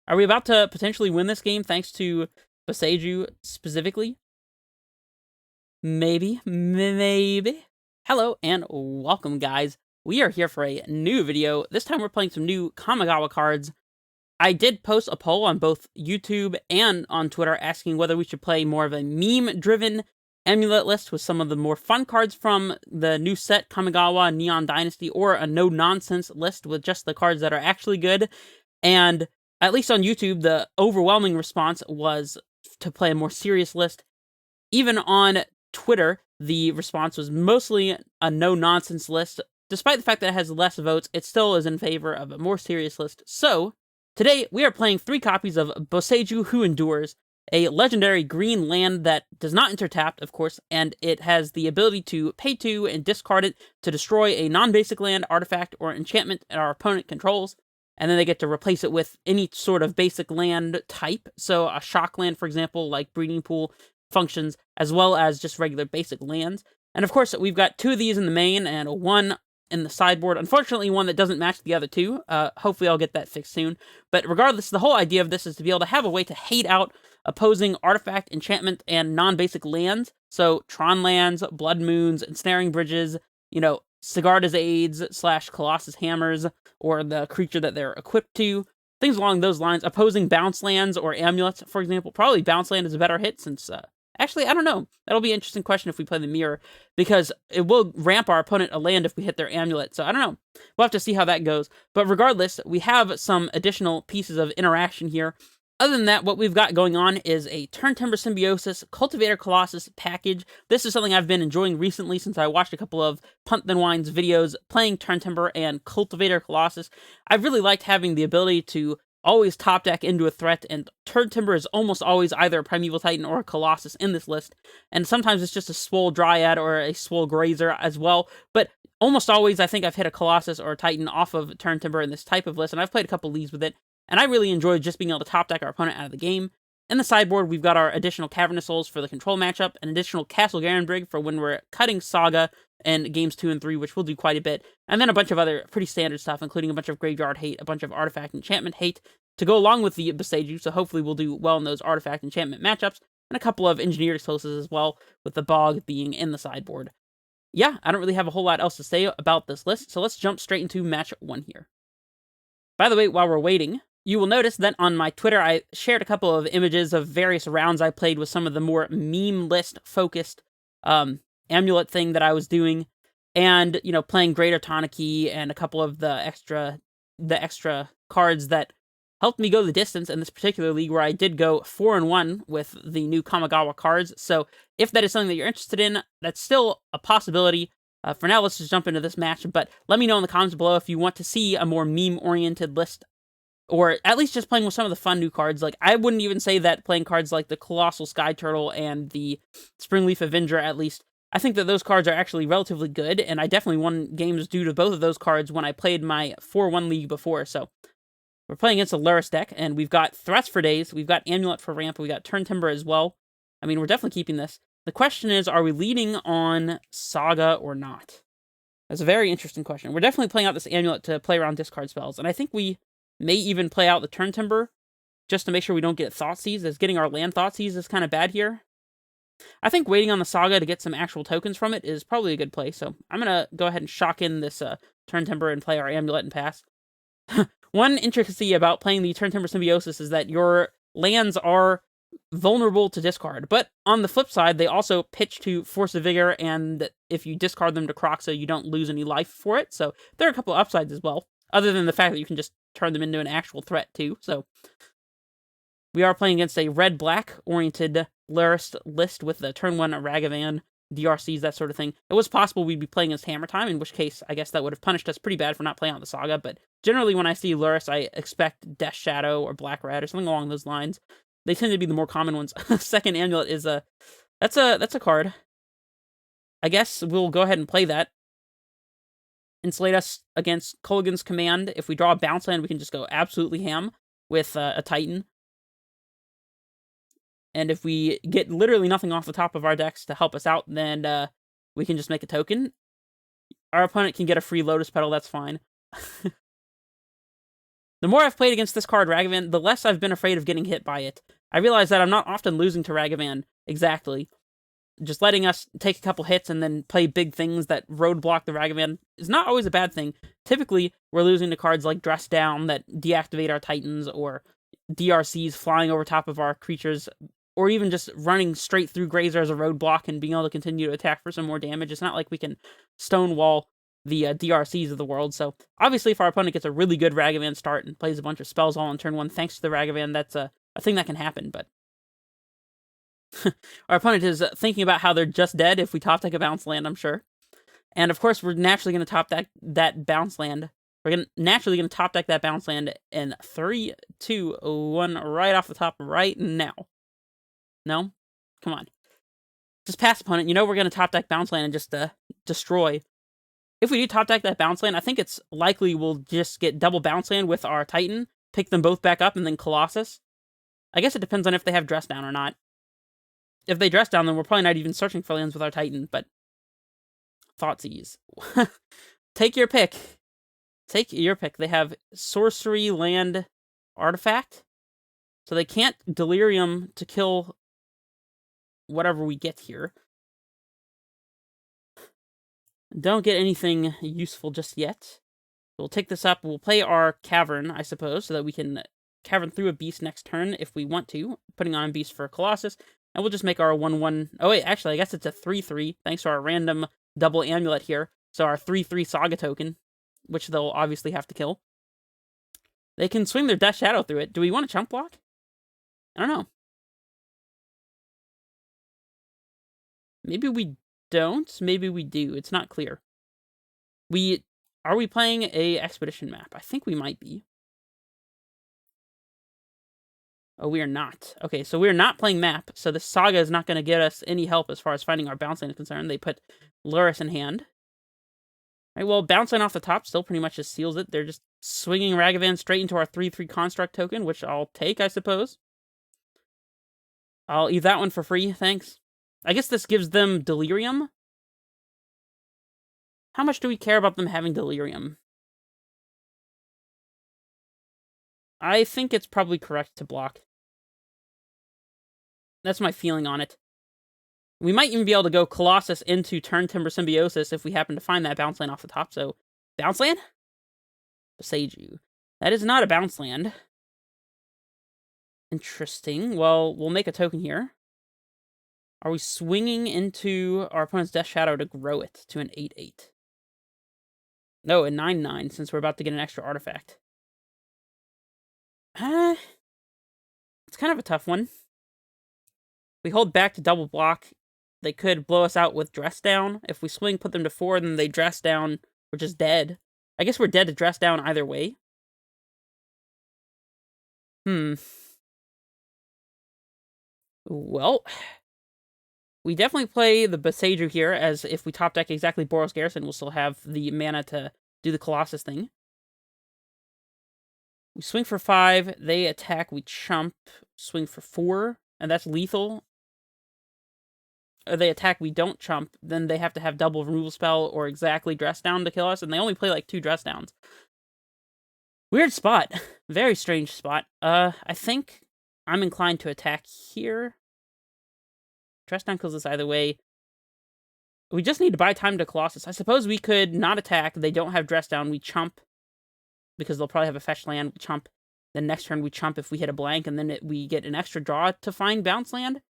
Are we about to potentially win this game thanks to Boseiju specifically? Maybe. Maybe. Hello and welcome, guys. We are here for a new video. This time we're playing some new Kamigawa cards. I did post a poll on both YouTube and on Twitter asking whether we should play more of a meme-driven amulet list with some of the more fun cards from the new set, Kamigawa Neon Dynasty, or a no-nonsense list with just the cards that are actually good. And at least on YouTube, the overwhelming response was to play a more serious list. Even on Twitter, the response was mostly a no-nonsense list. Despite the fact that it has less votes, it still is in favor of a more serious list. So, today we are playing 3 copies of Boseiju Who Endures, a legendary green land that does not intertap, of course, and it has the ability to pay 2 and discard it to destroy a non-basic land, artifact, or enchantment our opponent controls. And then they get to replace it with any sort of basic land type. So a shock land, for example, like Breeding Pool functions, as well as just regular basic lands. And of course, we've got 2 of these in the main and 1 in the sideboard. Unfortunately, one that doesn't match the other 2. Hopefully I'll get that fixed soon. But regardless, the whole idea of this is to be able to have a way to hate out opposing artifact, enchantment, and non-basic lands. So Tron lands, Blood Moons, Ensnaring Bridges, Sigarda's Aids / Colossus Hammers, or the creature that they're equipped to. Things along those lines. Opposing bounce lands or amulets, for example. Probably bounce land is a better hit since, actually, I don't know. That'll be an interesting question if we play the mirror, because it will ramp our opponent a land if we hit their amulet. So I don't know. We'll have to see how that goes. But regardless, we have some additional pieces of interaction here. Other than that, what we've got going on is a Turntimber Symbiosis Cultivator Colossus package. This is something I've been enjoying recently since I watched a couple of Punt Then Wine's videos playing Turntimber and Cultivator Colossus. I've really liked having the ability to always top deck into a threat, and Turntimber is almost always either a Primeval Titan or a Colossus in this list, and sometimes it's just a Swole Dryad or a Swole Grazer as well, but almost always I think I've hit a Colossus or a Titan off of Turntimber in this type of list, and I've played a couple leagues with it, and I really enjoyed just being able to top deck our opponent out of the game. In the sideboard, we've got our additional Cavernous Souls for the control matchup, an additional Castle Garenbrig for when we're cutting Saga in games 2 and 3, which we'll do quite a bit, and then a bunch of other pretty standard stuff, including a bunch of Graveyard Hate, a bunch of Artifact Enchantment Hate, to go along with the Boseiju, so hopefully we'll do well in those Artifact Enchantment matchups, and a couple of Engineered Explosives as well, with the Bog being in the sideboard. Yeah, I don't really have a whole lot else to say about this list, so let's jump straight into match 1 here. By the way, while we're waiting, you will notice that on my Twitter, I shared a couple of images of various rounds I played with some of the more meme list-focused amulet thing that I was doing, and, playing Greater Tanaki and a couple of the extra cards that helped me go the distance in this particular league, where I did go 4-1 with the new Kamigawa cards. So if that is something that you're interested in, that's still a possibility. For now, let's just jump into this match, but let me know in the comments below if you want to see a more meme-oriented list, or at least just playing with some of the fun new cards. Like, I wouldn't even say that playing cards like the Colossal Sky Turtle and the Springleaf Avenger, at least, I think that those cards are actually relatively good, and I definitely won games due to both of those cards when I played my 4-1 league before. So we're playing against a Lurrus deck, and we've got Threats for days, we've got Amulet for ramp, we got Turntimber as well. I mean, we're definitely keeping this. The question is, are we leading on Saga or not? That's a very interesting question. We're definitely playing out this Amulet to play around discard spells, and I think we may even play out the Turntimber just to make sure we don't get Thoughtseize, as getting our land Thoughtseize is kind of bad here. I think waiting on the Saga to get some actual tokens from it is probably a good play, so I'm going to go ahead and shock in this Turntimber and play our Amulet and pass. One intricacy about playing the Turntimber Symbiosis is that your lands are vulnerable to discard, but on the flip side, they also pitch to Force of Vigor, and if you discard them to Kroxa, you don't lose any life for it, so there are a couple of upsides as well, other than the fact that you can just turn them into an actual threat too. So we are playing against a red-black oriented Lurrus list with the turn 1 Ragavan, DRCs, that sort of thing. It was possible we'd be playing against Hammer Time, in which case I guess that would have punished us pretty bad for not playing out the Saga, but generally when I see Lurrus, I expect Death Shadow or Black Rat or something along those lines. They tend to be the more common ones. Second Amulet is that's a card. I guess we'll go ahead and play that. Insulate us against Kolaghan's Command. If we draw a bounce land, we can just go absolutely ham with a Titan. And if we get literally nothing off the top of our decks to help us out, then we can just make a token. Our opponent can get a free Lotus Petal, that's fine. The more I've played against this card, Ragavan, the less I've been afraid of getting hit by it. I realize that I'm not often losing to Ragavan, exactly. Just letting us take a couple hits and then play big things that roadblock the Ragavan is not always a bad thing. Typically, we're losing to cards like Dress Down that deactivate our Titans, or DRCs flying over top of our creatures, or even just running straight through Grazer as a roadblock and being able to continue to attack for some more damage. It's not like we can stonewall the DRCs of the world. So, obviously, if our opponent gets a really good Ragavan start and plays a bunch of spells all on turn 1 thanks to the Ragavan, that's a thing that can happen, but our opponent is thinking about how they're just dead if we top deck a bounce land, I'm sure. And of course, we're naturally going to top deck that bounce land. We're naturally going to top deck that bounce land in 3, 2, 1, right off the top right now. No? Come on. Just pass opponent. You know we're going to top deck bounce land and just destroy. If we do top deck that bounce land, I think it's likely we'll just get double bounce land with our Titan, pick them both back up, and then Colossus. I guess it depends on if they have Dress Down or not. If they Dress Down, then we're probably not even searching for lands with our Titan, but thoughtsies. Take your pick. Take your pick. They have Sorcery Land Artifact, so they can't Delirium to kill whatever we get here. Don't get anything useful just yet. We'll take this up. We'll play our Cavern, I suppose, so that we can Cavern through a beast next turn if we want to, putting on a beast for Colossus. And we'll just make our 1/1... Oh, wait, actually, I guess it's a 3/3, thanks to our random double amulet here. So our 3/3 Saga token, which they'll obviously have to kill. They can swing their Death Shadow through it. Do we want a chump block? I don't know. Maybe we don't. Maybe we do. It's not clear. Are we playing a Expedition map? I think we might be. Oh, we are not. Okay, so we're not playing map, so the Saga is not going to get us any help as far as finding our bounce land is concerned. They put Luris in hand. All right, well, bounce land off the top still pretty much just seals it. They're just swinging Ragavan straight into our 3/3 construct token, which I'll take, I suppose. I'll leave that one for free, thanks. I guess this gives them Delirium. How much do we care about them having Delirium? I think it's probably correct to block. That's my feeling on it. We might even be able to go Colossus into Turntimber Symbiosis if we happen to find that bounce land off the top. So, bounce land? Boseiju. That is not a bounce land. Interesting. Well, we'll make a token here. Are we swinging into our opponent's Death Shadow to grow it to an 8/8? No, a 9/9, since we're about to get an extra artifact. It's kind of a tough one. We hold back to double block. They could blow us out with Dress Down. If we swing, put them to 4, then they Dress Down. We're just dead. I guess we're dead to Dress Down either way. Well, we definitely play the Boseiju here, as if we top deck exactly Boros Garrison, we'll still have the mana to do the Colossus thing. We swing for 5, they attack, we chump, swing for 4, and that's lethal. Or they attack, we don't chump, then they have to have double removal spell or exactly Dress Down to kill us, and they only play like 2 Dress Downs. Weird spot. Very strange spot. I think I'm inclined to attack here. Dress Down kills us either way. We just need to buy time to Colossus. I suppose we could not attack, they don't have Dress Down, we chump, because they'll probably have a fetch land, we chump. Then next turn we chump if we hit a blank, and then we get an extra draw to find bounce land.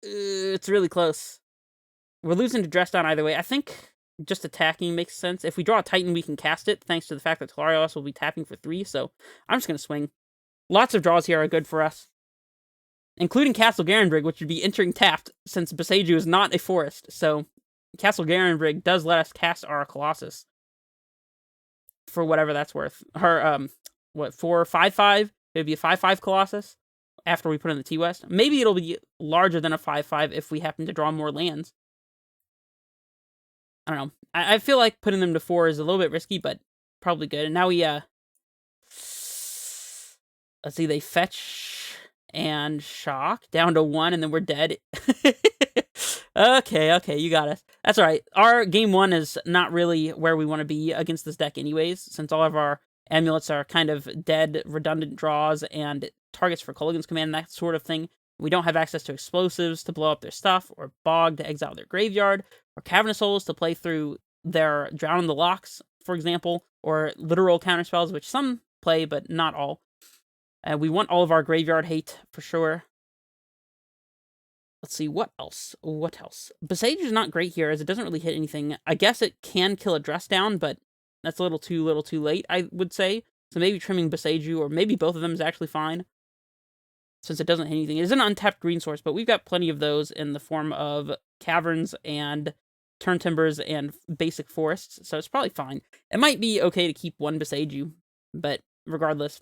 It's really close. We're losing to Dress Down either way. I think just attacking makes sense. If we draw a Titan, we can cast it, thanks to the fact that Telarios will be tapping for 3, so I'm just going to swing. Lots of draws here are good for us, including Castle Garenbrig, which would be entering tapped, since Boseiju is not a forest, so Castle Garenbrig does let us cast our Colossus. For whatever that's worth. Her, for 5/5? It'd be a 5/5 Colossus after we put in the T-West. Maybe it'll be larger than a 5/5 if we happen to draw more lands. I don't know. I feel like putting them to 4 is a little bit risky, but probably good. And now we, let's see, they fetch and shock down to 1, and then we're dead. Okay, you got us. That's alright. Our game 1 is not really where we want to be against this deck anyways, since all of our amulets are kind of dead, redundant draws, and targets for Kolaghan's Command, that sort of thing. We don't have access to explosives to blow up their stuff, or Bog to exile their graveyard, or Cavernous Souls to play through their Drown in the Locks, for example, or literal counterspells, which some play, but not all. We want all of our graveyard hate, for sure. Let's see, what else? What else? Boseiju is not great here, as it doesn't really hit anything. I guess it can kill a Dress Down, but that's a little too late, I would say. So maybe trimming Boseiju, or maybe both of them is actually fine, since it doesn't hit anything. It is an untapped green source, but we've got plenty of those in the form of Caverns and Turntimbers and basic forests, so it's probably fine. It might be okay to keep one Boseiju, but regardless.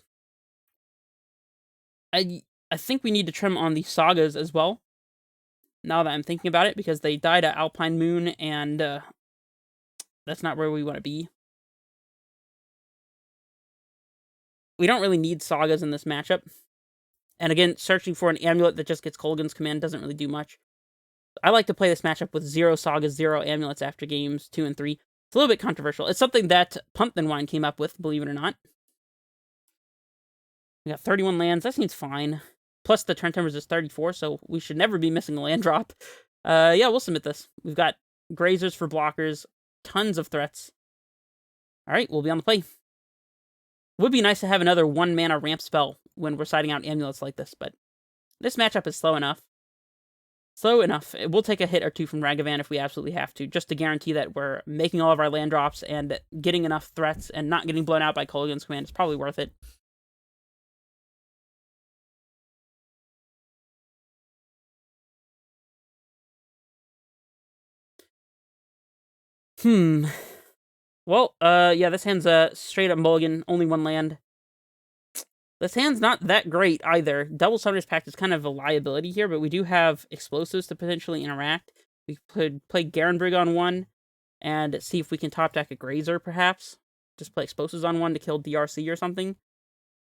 I think we need to trim on the Sagas as well, now that I'm thinking about it, because they died at Alpine Moon, and that's not where we want to be. We don't really need Sagas in this matchup. And again, searching for an amulet that just gets Kolaghan's Command doesn't really do much. I like to play this matchup with 0 Sagas, 0 amulets after games 2 and 3. It's a little bit controversial. It's something that Pumpkin Wine came up with, believe it or not. We got 31 lands. That seems fine. Plus the Turntimbers is 34, so we should never be missing a land drop. Yeah, we'll submit this. We've got Grazers for blockers, tons of threats. Alright, we'll be on the play. Would be nice to have another 1-mana ramp spell when we're siding out amulets like this, but this matchup is slow enough. Slow enough. We'll take a hit or two from Ragavan if we absolutely have to, just to guarantee that we're making all of our land drops and getting enough threats and not getting blown out by Kolaghan's Command. It's probably worth it. Well, yeah, this hand's a straight up mulligan, only 1 land. This hand's not that great either. Double Summoner's Pact is kind of a liability here, but we do have explosives to potentially interact. We could play Garenbrig on 1 and see if we can top deck a Grazer, perhaps. Just play explosives on 1 to kill DRC or something.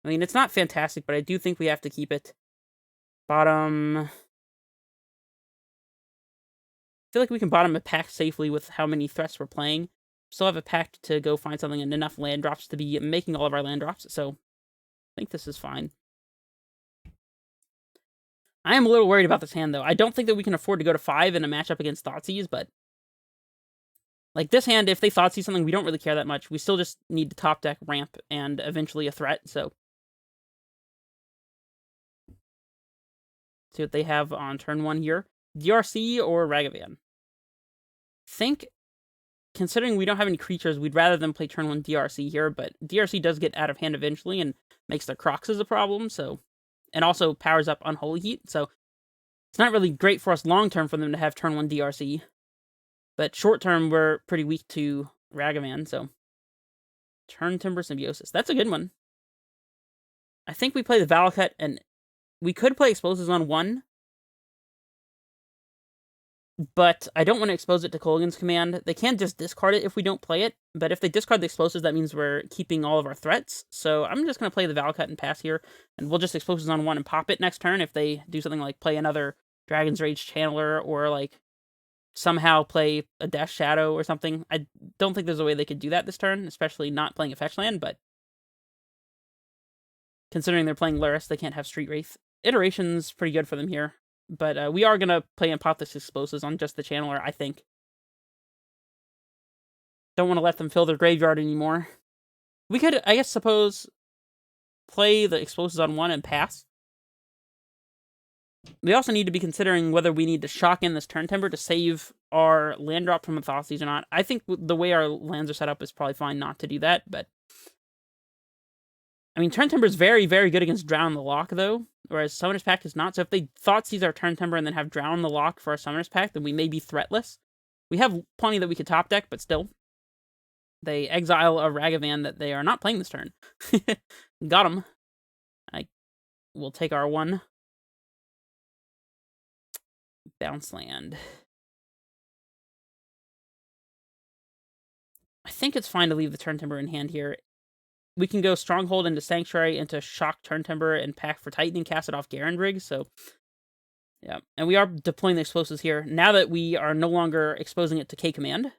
I mean, it's not fantastic, but I do think we have to keep it. Bottom. I feel like we can bottom a pact safely with how many threats we're playing. Still have a pact to go find something and enough land drops to be making all of our land drops, so I think this is fine. I am a little worried about this hand, though. I don't think that we can afford to go to 5 in a matchup against Thoughtseize, but like this hand, if they Thoughtseize something, we don't really care that much. We still just need to top deck ramp and eventually a threat, so see what they have on turn 1 here. DRC or Ragavan? I think, considering we don't have any creatures, we'd rather them play turn 1 DRC here, but DRC does get out of hand eventually and makes their Croxes a problem, so, and also powers up Unholy Heat, so it's not really great for us long-term for them to have turn 1 DRC, but short-term, we're pretty weak to Ragavan, so Turntimber Symbiosis. That's a good one. I think we play the Valakut, and we could play Explosives on 1, but I don't want to expose it to Kolaghan's Command. They can just discard it if we don't play it, but if they discard the explosives, that means we're keeping all of our threats. So I'm just going to play the Valakut and pass here, and we'll just explosives on 1 and pop it next turn if they do something like play another Dragon's Rage Channeler, or like somehow play a Death Shadow or something. I don't think there's a way they could do that this turn, especially not playing a fetch land, but considering they're playing Luris, they can't have Street Wraith. Iteration's pretty good for them here. But we are going to play and pop this explosives on just the Channeler, I think. Don't want to let them fill their graveyard anymore. We could, I guess, suppose, play the explosives on 1 and pass. We also need to be considering whether we need to shock in this Turntimber to save our land drop from a Thoughtseize or not. I think the way our lands are set up is probably fine not to do that, but I mean, Turntimber is very, very good against Drown the Lock, though, whereas Summoner's Pact is not. So if they Thoughtseize our Turntimber and then have Drown the Lock for our Summoner's Pact, then we may be threatless. We have plenty that we could top deck, but still. They exile a Ragavan that they are not playing this turn. Got him. We'll take our 1. Bounce land. I think it's fine to leave the Turntimber in hand here. We can go Stronghold into Sanctuary, into Shock Turntimber, and Pack for Titan and cast it off Garenbrig, so yeah. And we are deploying the explosives here, now that we are no longer exposing it to K-Command.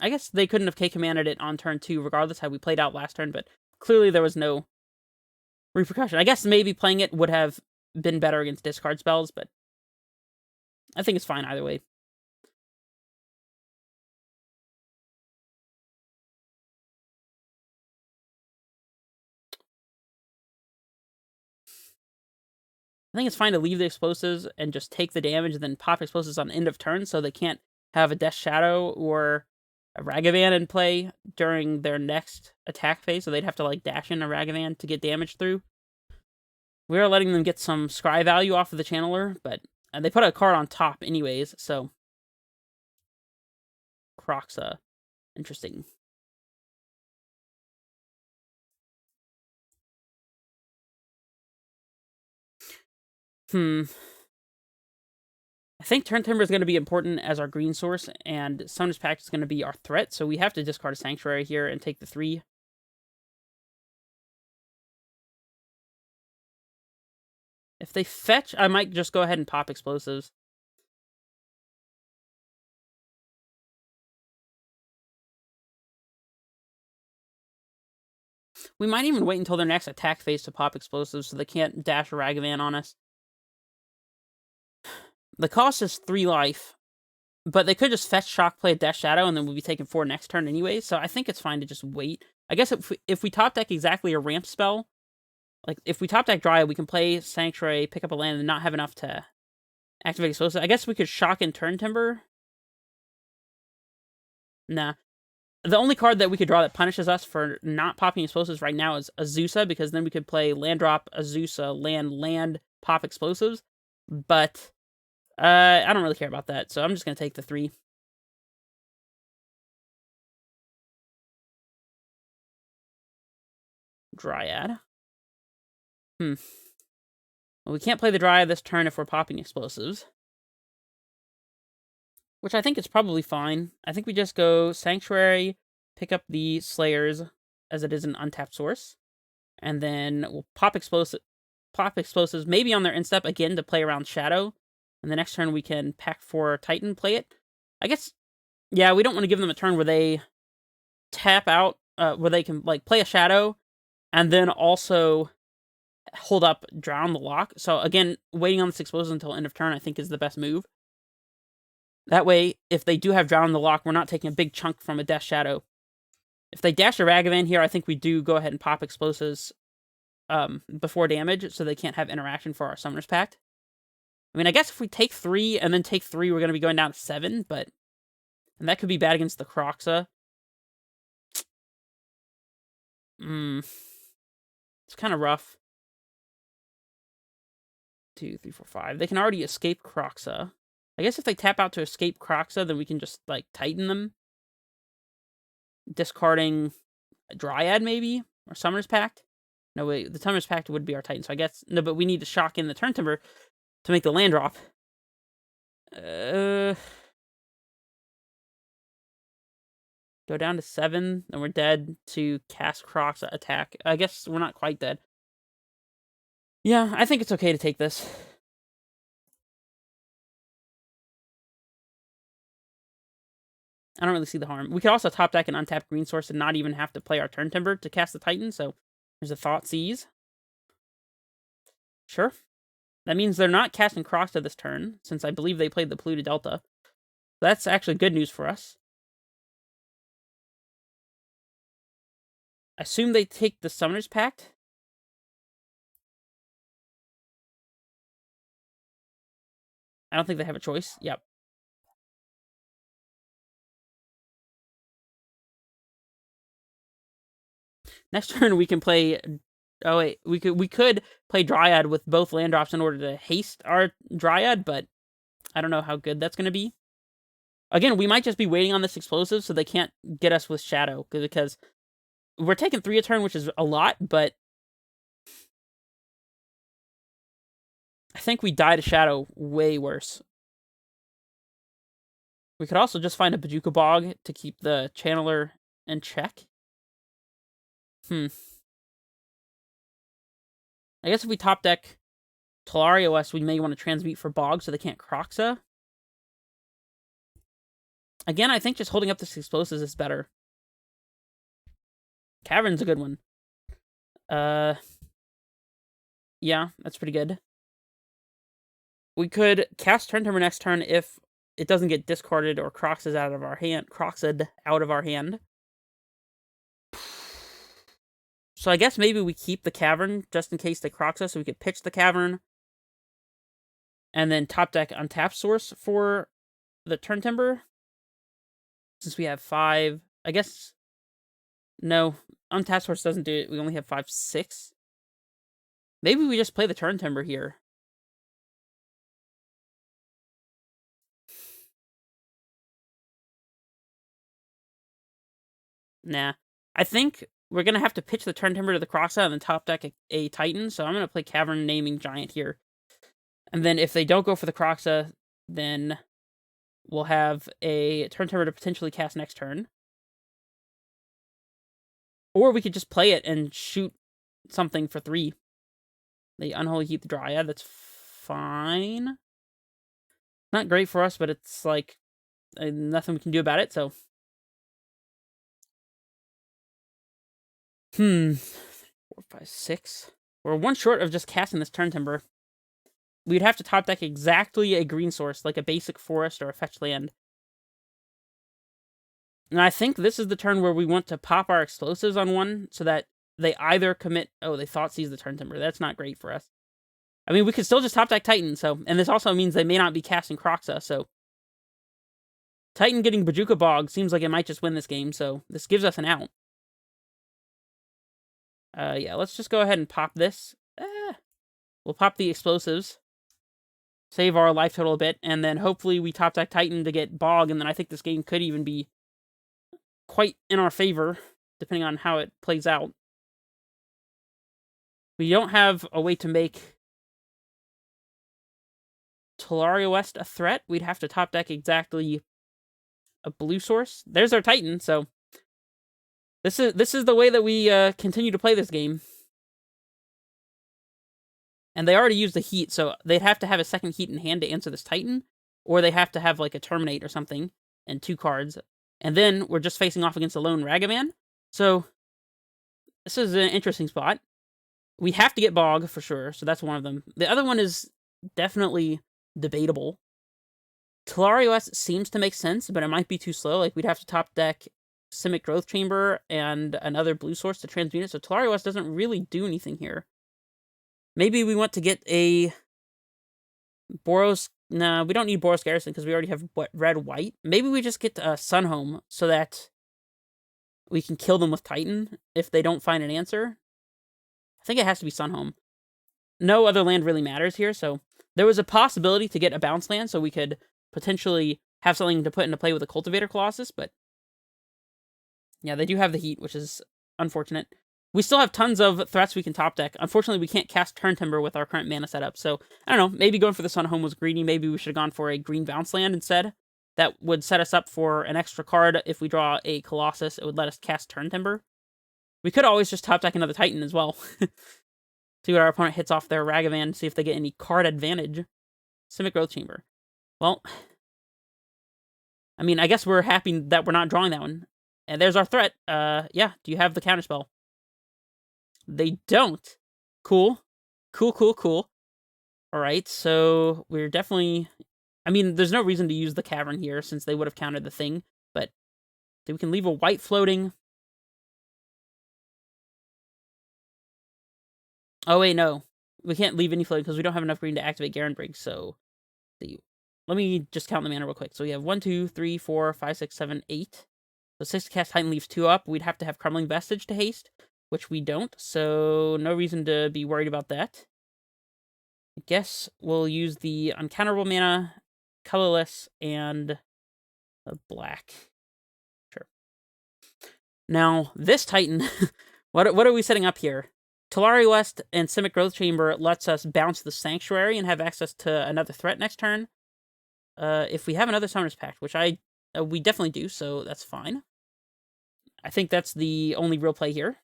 I guess they couldn't have K-commanded it on turn 2 regardless how we played out last turn, but clearly there was no repercussion. I guess maybe playing it would have been better against discard spells, but I think it's fine either way. I think it's fine to leave the explosives and just take the damage and then pop explosives on end of turn so they can't have a Death Shadow or a Ragavan in play during their next attack phase, so they'd have to like dash in a Ragavan to get damage through. We are letting them get some scry value off of the channeler, but they put a card on top anyways, so Croxa. Interesting. I think Turntimber is going to be important as our green source, and Summoner's Pact is going to be our threat, so we have to discard a Sanctuary here and take the 3. If they fetch, I might just go ahead and pop explosives. We might even wait until their next attack phase to pop explosives so they can't dash a Ragavan on us. The cost is 3 life, but they could just fetch Shock, play a Death Shadow, and then we'll be taking 4 next turn anyway, so I think it's fine to just wait. I guess if we top deck exactly a ramp spell, like if we top deck Dryad, we can play Sanctuary, pick up a land, and not have enough to activate explosive. I guess we could Shock and Turntimber. Nah. The only card that we could draw that punishes us for not popping explosives right now is Azusa, because then we could play land drop, Azusa, land, pop explosives. But I don't really care about that, so I'm just going to take the 3. Dryad. Well, we can't play the Dryad this turn if we're popping explosives. Which I think is probably fine. I think we just go Sanctuary, pick up the Slayers, as it is an untapped source. And then we'll pop explosives maybe on their instep again to play around Shadow. And the next turn we can pack for Titan, play it. I guess, yeah, we don't want to give them a turn where they tap out, where they can like play a Shadow, and then also hold up Drown the Lock. So again, waiting on this explosive until end of turn I think is the best move. That way, if they do have Drown the Lock, we're not taking a big chunk from a Death Shadow. If they dash a Ragavan here, I think we do go ahead and pop explosives before damage, so they can't have interaction for our Summoner's Pact. I mean, I guess if we take 3 and then take 3, we're going to be going down to 7, but... And that could be bad against the Croxa. It's kind of rough. 2, 3, 4, 5. They can already escape Croxa. I guess if they tap out to escape Croxa, then we can just, like, Titan them. Discarding a Dryad, maybe? Or Summoner's Pact? No, wait, the Summoner's Pact would be our Titan, so I guess... No, but we need to Shock in the Turntimber to make the land drop. Go down to 7, then we're dead to cast Crocs attack. I guess we're not quite dead. Yeah, I think it's okay to take this. I don't really see the harm. We could also top deck an untapped green source and not even have to play our Turntimber to cast the Titan, so there's a Thoughtseize. Sure. That means they're not casting Crocs this turn, since I believe they played the Polluted Delta. That's actually good news for us. I assume they take the Summoner's Pact. I don't think they have a choice. Yep. Next turn we can play... Oh wait, we could play Dryad with both land drops in order to haste our Dryad, but I don't know how good that's going to be. Again, we might just be waiting on this explosive so they can't get us with Shadow, because we're taking 3 a turn, which is a lot, but I think we die to Shadow way worse. We could also just find a Bajuka Bog to keep the Channeler in check. I guess if we top deck Tolaria West, we may want to transmute for Bog so they can't Croxa. Again, I think just holding up this explosives is better. Cavern's a good one. Yeah, that's pretty good. We could cast Turntimber next turn if it doesn't get discarded or Croxed out of our hand. So I guess maybe we keep the Cavern just in case they Crox us, so we could pitch the Cavern. And then top deck untap Source for the Turntimber. Since we have 5, I guess... No, untap Source doesn't do it. We only have 5, 6. Maybe we just play the Turntimber here. Nah. I think we're going to have to pitch the Turntimber to the Croxa and then top deck a Titan, so I'm going to play Cavern Naming Giant here. And then if they don't go for the Croxa, then we'll have a Turntimber to potentially cast next turn. Or we could just play it and shoot something for 3. The Unholy Heat the Dryad, that's fine. Not great for us, but it's like nothing we can do about it, so... 4, 5, 6. We're one short of just casting this Turntimber. We'd have to top deck exactly a green source, like a basic forest or a fetch land. And I think this is the turn where we want to pop our explosives on one, so that they either commit... Oh, they thought seize the Turntimber. That's not great for us. I mean, we could still just top deck Titan, so... And this also means they may not be casting Croxa, so... Titan getting Bojuka Bog seems like it might just win this game, so this gives us an out. Yeah, let's just go ahead and pop this. We'll pop the explosives. Save our life total a bit, and then hopefully we top deck Titan to get Bog, and then I think this game could even be quite in our favor, depending on how it plays out. We don't have a way to make Tolaria West a threat. We'd have to top deck exactly a blue source. There's our Titan, so... This is the way that we continue to play this game. And they already used the heat, so they'd have to have a second heat in hand to answer this Titan, or they have to have like a Terminate or something, and 2 cards. And then we're just facing off against a lone Ragavan. So this is an interesting spot. We have to get Bog for sure, so that's one of them. The other one is definitely debatable. Tolaria West seems to make sense, but it might be too slow. Like, we'd have to top deck Simic Growth Chamber and another blue source to transmute it, so Tolaria West doesn't really do anything here. Maybe we want to get a Boros... Nah, we don't need Boros Garrison because we already have red-white. Maybe we just get Sunhome so that we can kill them with Titan if they don't find an answer. I think it has to be Sunhome. No other land really matters here, so there was a possibility to get a bounce land so we could potentially have something to put into play with a Cultivator Colossus, but yeah, they do have the heat, which is unfortunate. We still have tons of threats we can top deck. Unfortunately, we can't cast Turntimber with our current mana setup, so I don't know, maybe going for the Sunhome was greedy. Maybe we should have gone for a green bounce land instead. That would set us up for an extra card. If we draw a Colossus, it would let us cast Turntimber. We could always just top deck another Titan as well. See what our opponent hits off their Ragavan, see if they get any card advantage. Simic Growth Chamber. Well, I mean, I guess we're happy that we're not drawing that one. And there's our threat. Yeah, do you have the counterspell? They don't. Cool. Cool. Alright, so we're definitely... I mean, there's no reason to use the Cavern here, since they would have countered the thing, but we can leave a white floating. Oh, wait, no. We can't leave any floating, because we don't have enough green to activate Garenbrig, so... Let me just count the mana real quick. So we have 1, 2, 3, 4, 5, 6, 7, 8. So 6 to cast Titan leaves 2 up. We'd have to have Crumbling Vestige to haste, which we don't, so no reason to be worried about that. I guess we'll use the uncounterable mana, colorless, and a black. Sure. Now, this Titan, what are we setting up here? Tolaria West and Simic Growth Chamber lets us bounce the Sanctuary and have access to another threat next turn. If we have another Summoner's Pact, which we definitely do, so that's fine. I think that's the only real play here.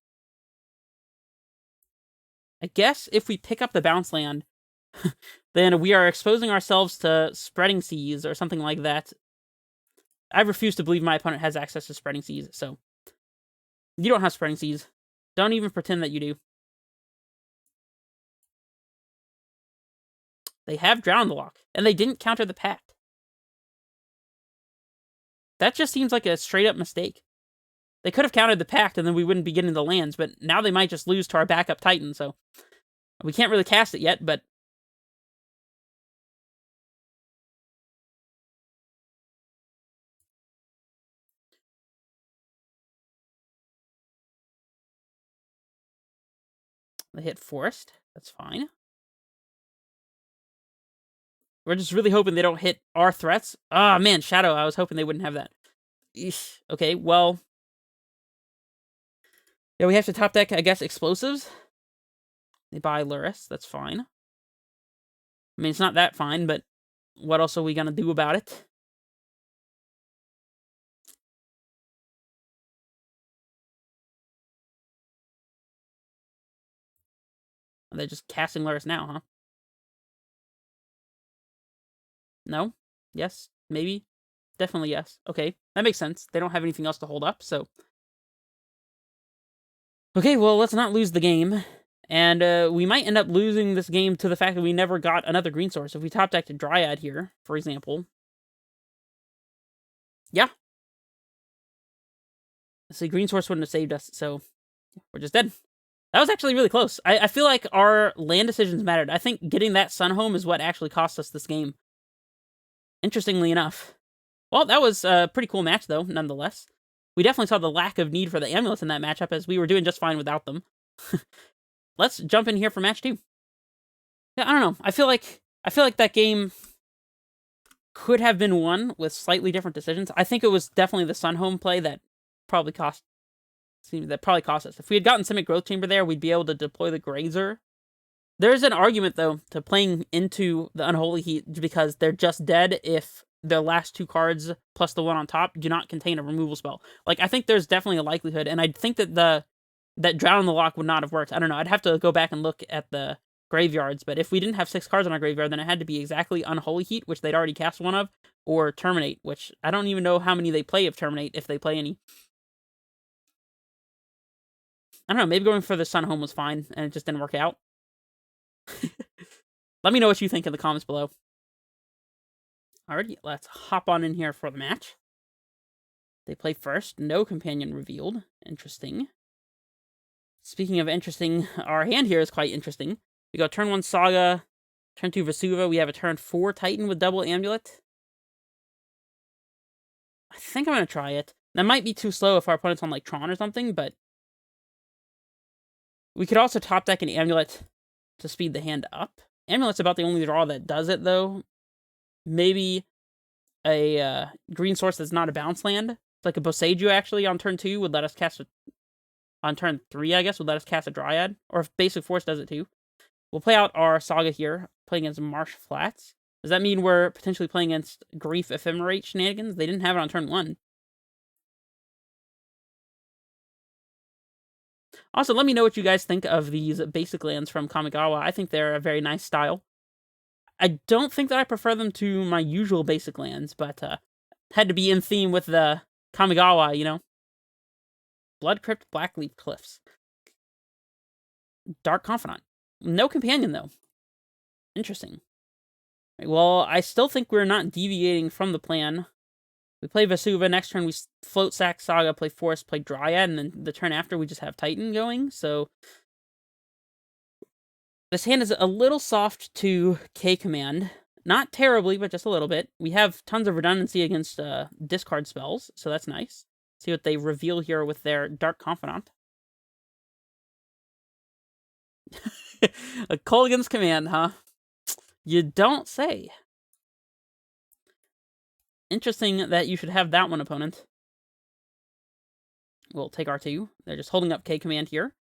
I guess if we pick up the bounce land, then we are exposing ourselves to Spreading Seas or something like that. I refuse to believe my opponent has access to Spreading Seas, so... You don't have Spreading Seas. Don't even pretend that you do. They have Drown the Lock, and they didn't counter the Pact. That just seems like a straight-up mistake. They could have countered the Pact, and then we wouldn't be getting the lands, but now they might just lose to our backup Titan, so... We can't really cast it yet, but... They hit Forest. That's fine. We're just really hoping they don't hit our threats. Ah, man, Shadow. I was hoping they wouldn't have that. Eesh. Okay, well... Yeah, we have to top deck, I guess, Explosives. They buy Luris. That's fine. I mean, it's not that fine, but what else are we gonna do about it? They're just casting Luris now, huh? No? Yes? Maybe? Definitely yes. Okay, that makes sense. They don't have anything else to hold up, so... Okay, well, let's not lose the game. And we might end up losing this game to the fact that we never got another green source. If we top decked a Dryad here, for example... Yeah. See, green source wouldn't have saved us, so... We're just dead. That was actually really close. I feel like our land decisions mattered. I think getting that Sun home is what actually cost us this game. Interestingly enough. Well, that was a pretty cool match, though, nonetheless. We definitely saw the lack of need for the amulets in that matchup, as we were doing just fine without them. Let's jump in here for match 2. Yeah, I don't know. I feel like that game could have been won with slightly different decisions. I think it was definitely the Sun home play that probably cost us. If we had gotten Simic Growth Chamber there, we'd be able to deploy the Grazer. There's an argument, though, to playing into the Unholy Heat because they're just dead if the last 2 cards plus the one on top do not contain a removal spell. Like, I think there's definitely a likelihood, and I think that that Drown the Lock would not have worked. I don't know. I'd have to go back and look at the graveyards, but if we didn't have 6 cards on our graveyard, then it had to be exactly Unholy Heat, which they'd already cast one of, or Terminate, which I don't even know how many they play of Terminate, if they play any. I don't know, maybe going for the Sun home was fine, and it just didn't work out. Let me know what you think in the comments below. Alrighty, let's hop on in here for the match. They play first. No companion revealed. Interesting. Speaking of interesting, our hand here is quite interesting. We go turn 1 Saga, turn 2 Vesuva. We have a turn 4 Titan with double Amulet. I think I'm going to try it. That might be too slow if our opponent's on, like, Tron or something, but... We could also top deck an Amulet to speed the hand up. Amulet's about the only draw that does it, though. Maybe a green source that's not a bounce land. It's like a Boseiju, actually, on turn 2 would let us cast a... On turn 3, I guess, would let us cast a Dryad. Or if Basic Force does it, too. We'll play out our Saga here, playing against Marsh Flats. Does that mean we're potentially playing against Grief Ephemerate shenanigans? They didn't have it on turn 1. Also, let me know what you guys think of these basic lands from Kamigawa. I think they're a very nice style. I don't think that I prefer them to my usual basic lands, but had to be in theme with the Kamigawa, you know? Blood Crypt, Blackleaf Cliffs. Dark Confidant. No companion, though. Interesting. Well, I still think we're not deviating from the plan. We play Vesuva, next turn we float Sack Saga, play Forest, play Dryad, and then the turn after we just have Titan going, so... This hand is a little soft to K-Command. Not terribly, but just a little bit. We have tons of redundancy against discard spells, so that's nice. See what they reveal here with their Dark Confidant. A Kolaghan's Command, huh? You don't say. Interesting that you should have that one, opponent. We'll take R2. They're just holding up K-Command here.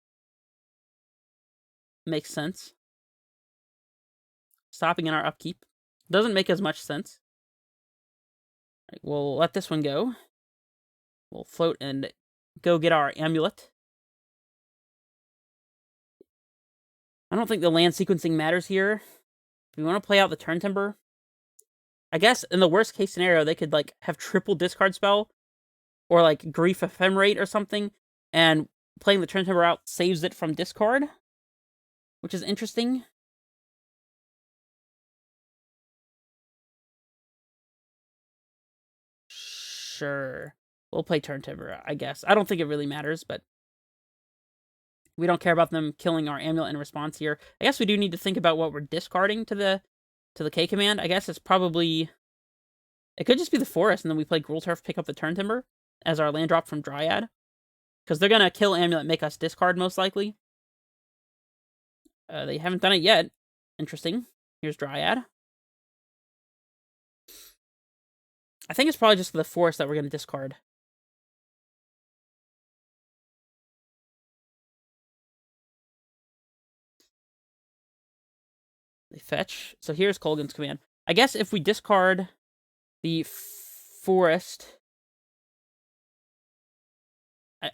Makes sense. Stopping in our upkeep. Doesn't make as much sense. Right, we'll let this one go. We'll float and go get our Amulet. I don't think the land sequencing matters here. If we want to play out the Turntimber, I guess in the worst case scenario, they could, like, have triple discard spell, or, like, Grief Ephemerate or something, and playing the Turntimber out saves it from discard, which is interesting. Sure. We'll play Turntimber, I guess. I don't think it really matters, but we don't care about them killing our amulet in response here. I guess we do need to think about what we're discarding to the K command. I guess it's probably... It could just be the forest, and then we play Gruul Turf, pick up the Turntimber as our land drop from Dryad. Because they're going to kill amulet, make us discard, most likely. They haven't done it yet. Interesting. Here's Dryad. I think it's probably just the forest that we're going to discard. They fetch. So here's Kolgan's command. I guess if we discard the forest...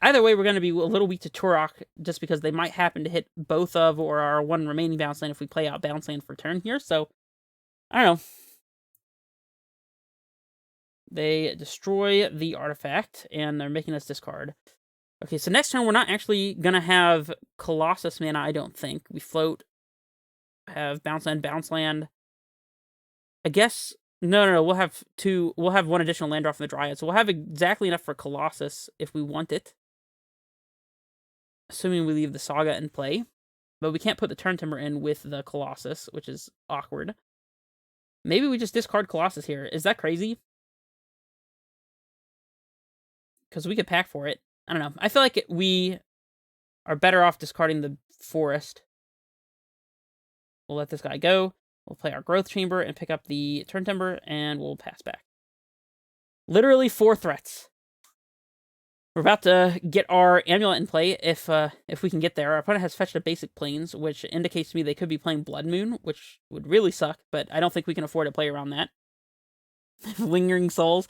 Either way, we're going to be a little weak to Turok, just because they might happen to hit both of or our one remaining bounce land if we play out bounce land for turn here. So, I don't know. They destroy the artifact, and they're making us discard. Okay, so next turn, we're not actually going to have Colossus mana, I don't think. We float, have bounce land. I guess... No, we'll have one additional land draw from the Dryad, so we'll have exactly enough for Colossus if we want it. Assuming we leave the Saga in play. But we can't put the Turntimber in with the Colossus, which is awkward. Maybe we just discard Colossus here. Is that crazy? Because we could pack for it. I don't know. I feel like we are better off discarding the forest. We'll let this guy go. We'll play our Growth Chamber and pick up the Turntimber, and we'll pass back. Literally 4 threats. We're about to get our Amulet in play if we can get there. Our opponent has fetched a basic Plains, which indicates to me they could be playing Blood Moon, which would really suck, but I don't think we can afford to play around that. Lingering Souls.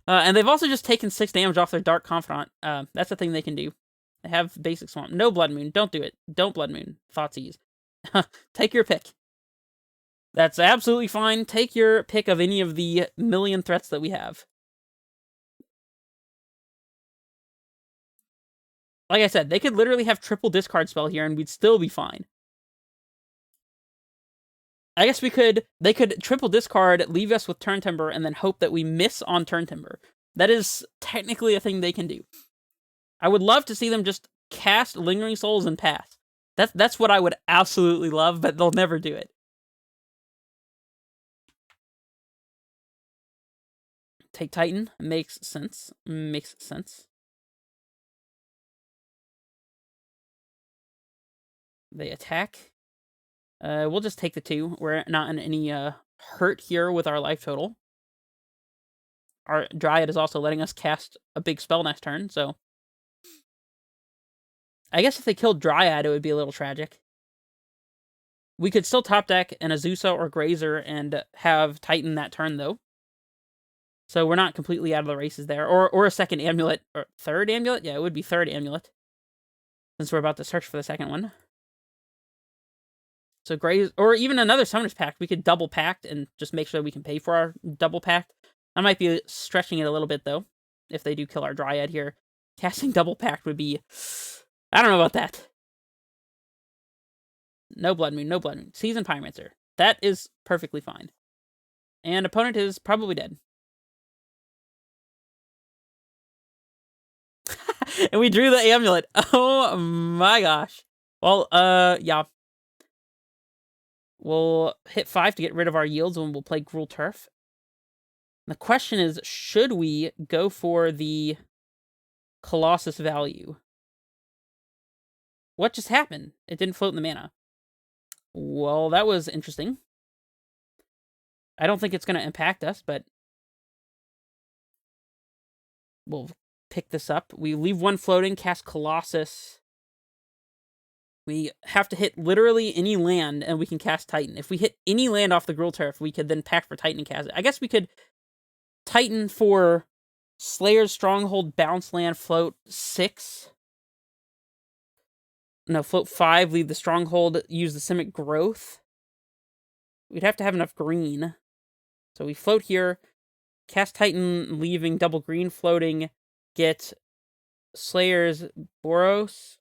And they've also just taken 6 damage off their Dark Confidant. That's a thing they can do. They have basic Swamp. No Blood Moon. Don't do it. Don't Blood Moon. Thoughtseize. Take your pick. That's absolutely fine. Take your pick of any of the million threats that we have. Like I said, they could literally have triple discard spell here and we'd still be fine. I guess they could triple discard, leave us with Turntimber, and then hope that we miss on Turntimber. That is technically a thing they can do. I would love to see them just cast Lingering Souls and pass. That's what I would absolutely love, but they'll never do it. Take Titan. Makes sense. Makes sense. They attack. We'll just take the 2. We're not in any hurt here with our life total. Our Dryad is also letting us cast a big spell next turn, so... I guess if they killed Dryad, it would be a little tragic. We could still top deck an Azusa or Grazer and have Titan that turn, though. So we're not completely out of the races there. Or a second Amulet. Or third Amulet? Yeah, it would be third Amulet. Since we're about to search for the second one. So Grazer... Or even another Summoner's Pact. We could double pact and just make sure we can pay for our double pact. I might be stretching it a little bit, though. If they do kill our Dryad here. Casting double pact would be... I don't know about that. No Blood Moon, no Blood Moon. Seasoned Pyromancer. That is perfectly fine. And opponent is probably dead. And we drew the Amulet. Oh my gosh. Well, yeah. We'll hit 5 to get rid of our yields when we'll play Gruul Turf. The question is, should we go for the Colossus value? What just happened? It didn't float in the mana. Well, that was interesting. I don't think it's going to impact us, but we'll pick this up. We leave 1 floating, cast Colossus. We have to hit literally any land, and we can cast Titan. If we hit any land off the Gruul Turf, we could then pack for Titan and cast it. I guess we could Titan for Slayer's Stronghold, bounce land, float 6. No, float 5, leave the Stronghold, use the Simic Growth. We'd have to have enough green. So we float here, cast Titan, leaving double green floating, get Slayers, Boros.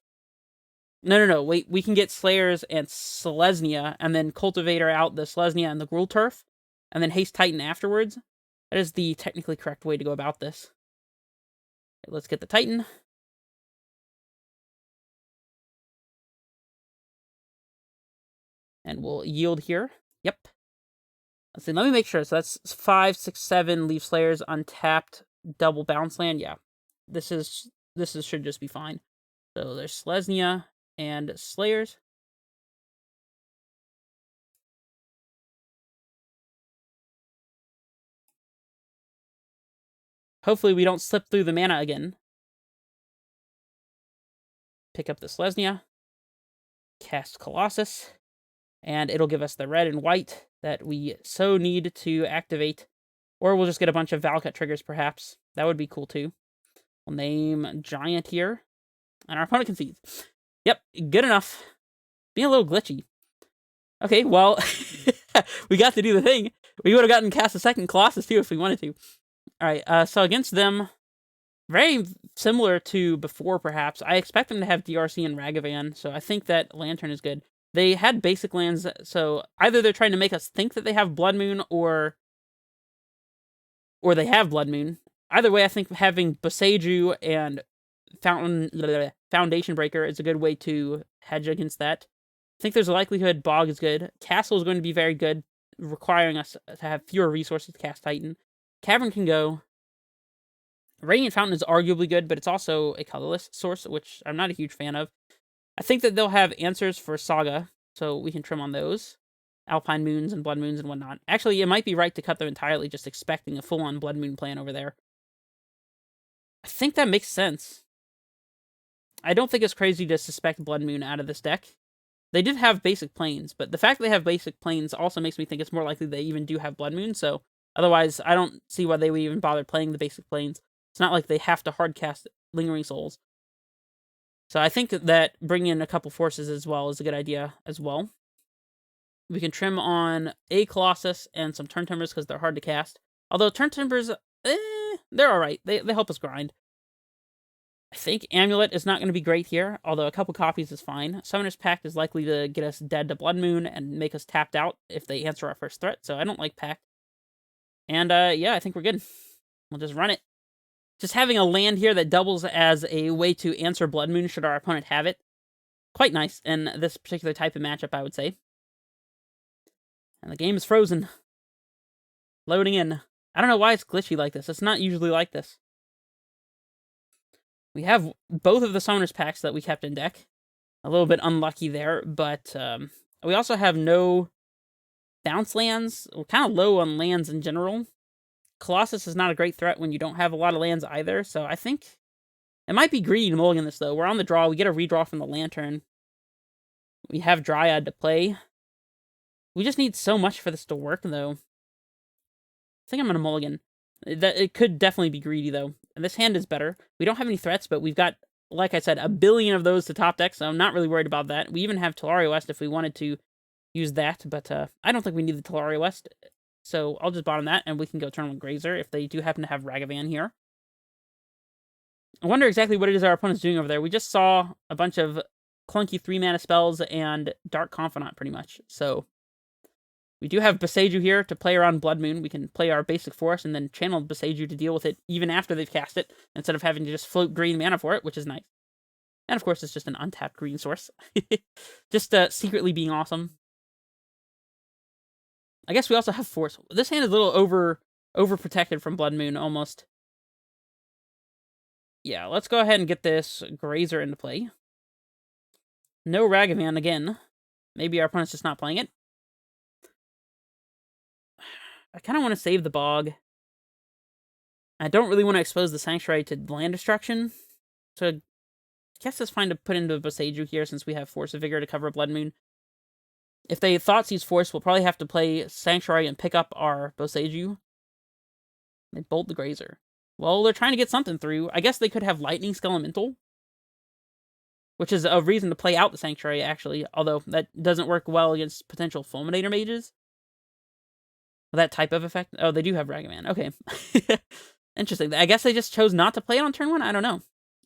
No, wait, we can get Slayers and Selesnya, and then Cultivator out the Selesnya and the Gruul Turf, and then haste Titan afterwards. That is the technically correct way to go about this. Let's get the Titan. And we'll yield here. Yep. Let's see, let me make sure. So that's 5, 6, 7, leave Slayers untapped, double bounce land. Yeah. This should just be fine. So there's Selesnya and Slayers. Hopefully we don't slip through the mana again. Pick up the Selesnya. Cast Colossus. And it'll give us the red and white that we so need to activate. Or we'll just get a bunch of Valakut triggers, perhaps. That would be cool, too. We'll name Giant here. And our opponent concedes. Yep, good enough. Being a little glitchy. Okay, well, we got to do the thing. We would have gotten cast a second Colossus, too, if we wanted to. Alright, so against them, very similar to before, perhaps. I expect them to have DRC and Ragavan, so I think that Lantern is good. They had basic lands, so either they're trying to make us think that they have Blood Moon, or they have Blood Moon. Either way, I think having Boseiju and Foundation Breaker is a good way to hedge against that. I think there's a likelihood Bog is good. Castle is going to be very good, requiring us to have fewer resources to cast Titan. Cavern can go. Radiant Fountain is arguably good, but it's also a colorless source, which I'm not a huge fan of. I think that they'll have answers for Saga, so we can trim on those. Alpine Moons and Blood Moons and whatnot. Actually, it might be right to cut them entirely, just expecting a full-on Blood Moon plan over there. I think that makes sense. I don't think it's crazy to suspect Blood Moon out of this deck. They did have basic planes, but the fact they have basic planes also makes me think it's more likely they even do have Blood Moon, so otherwise I don't see why they would even bother playing the basic planes. It's not like they have to hardcast Lingering Souls. So I think that bringing in a couple forces as well is a good idea as well. We can trim on a Colossus and some Turntimbers because they're hard to cast. Although Turntimbers, they're alright. They help us grind. I think Amulet is not going to be great here, although a couple copies is fine. Summoner's Pact is likely to get us dead to Blood Moon and make us tapped out if they answer our first threat, so I don't like Pact. And yeah, I think we're good. We'll just run it. Just having a land here that doubles as a way to answer Blood Moon should our opponent have it. Quite nice in this particular type of matchup, I would say. And the game is frozen. Loading in. I don't know why it's glitchy like this. It's not usually like this. We have both of the Summoner's Pacts that we kept in deck. A little bit unlucky there, but we also have no bounce lands. We're kind of low on lands in general. Colossus is not a great threat when you don't have a lot of lands either, so I think it might be greedy to mulligan this, though. We're on the draw. We get a redraw from the Lantern. We have Dryad to play. We just need so much for this to work, though. I think I'm going to mulligan. It could definitely be greedy, though. And this hand is better. We don't have any threats, but we've got, like I said, 1 billion of those to top deck, so I'm not really worried about that. We even have Tolaria West if we wanted to use that, but I don't think we need the Tolaria West. So I'll just bottom that, and we can go Eternal Grazer if they do happen to have Ragavan here. I wonder exactly what it is our opponent's doing over there. We just saw a bunch of clunky 3-mana spells and Dark Confidant, pretty much. So we do have Boseiju here to play around Blood Moon. We can play our basic force and then channel Boseiju to deal with it even after they've cast it, instead of having to just float green mana for it, which is nice. And of course, it's just an untapped green source. Just secretly being awesome. I guess we also have force. This hand is a little overprotected from Blood Moon, almost. Yeah, let's go ahead and get this Grazer into play. No Ragavan again. Maybe our opponent's just not playing it. I kind of want to save the Bog. I don't really want to expose the Sanctuary to land destruction. So I guess it's fine to put into Boseiju here since we have Force of Vigor to cover Blood Moon. If they Thoughtseize Force, we'll probably have to play Sanctuary and pick up our Boseiju. They bolt the Grazer. Well, they're trying to get something through. I guess they could have Lightning Skelemental, which is a reason to play out the Sanctuary, actually, although that doesn't work well against potential Fulminator mages. That type of effect? Oh, they do have Ragavan. Okay. Interesting. I guess they just chose not to play it on turn 1? I don't know.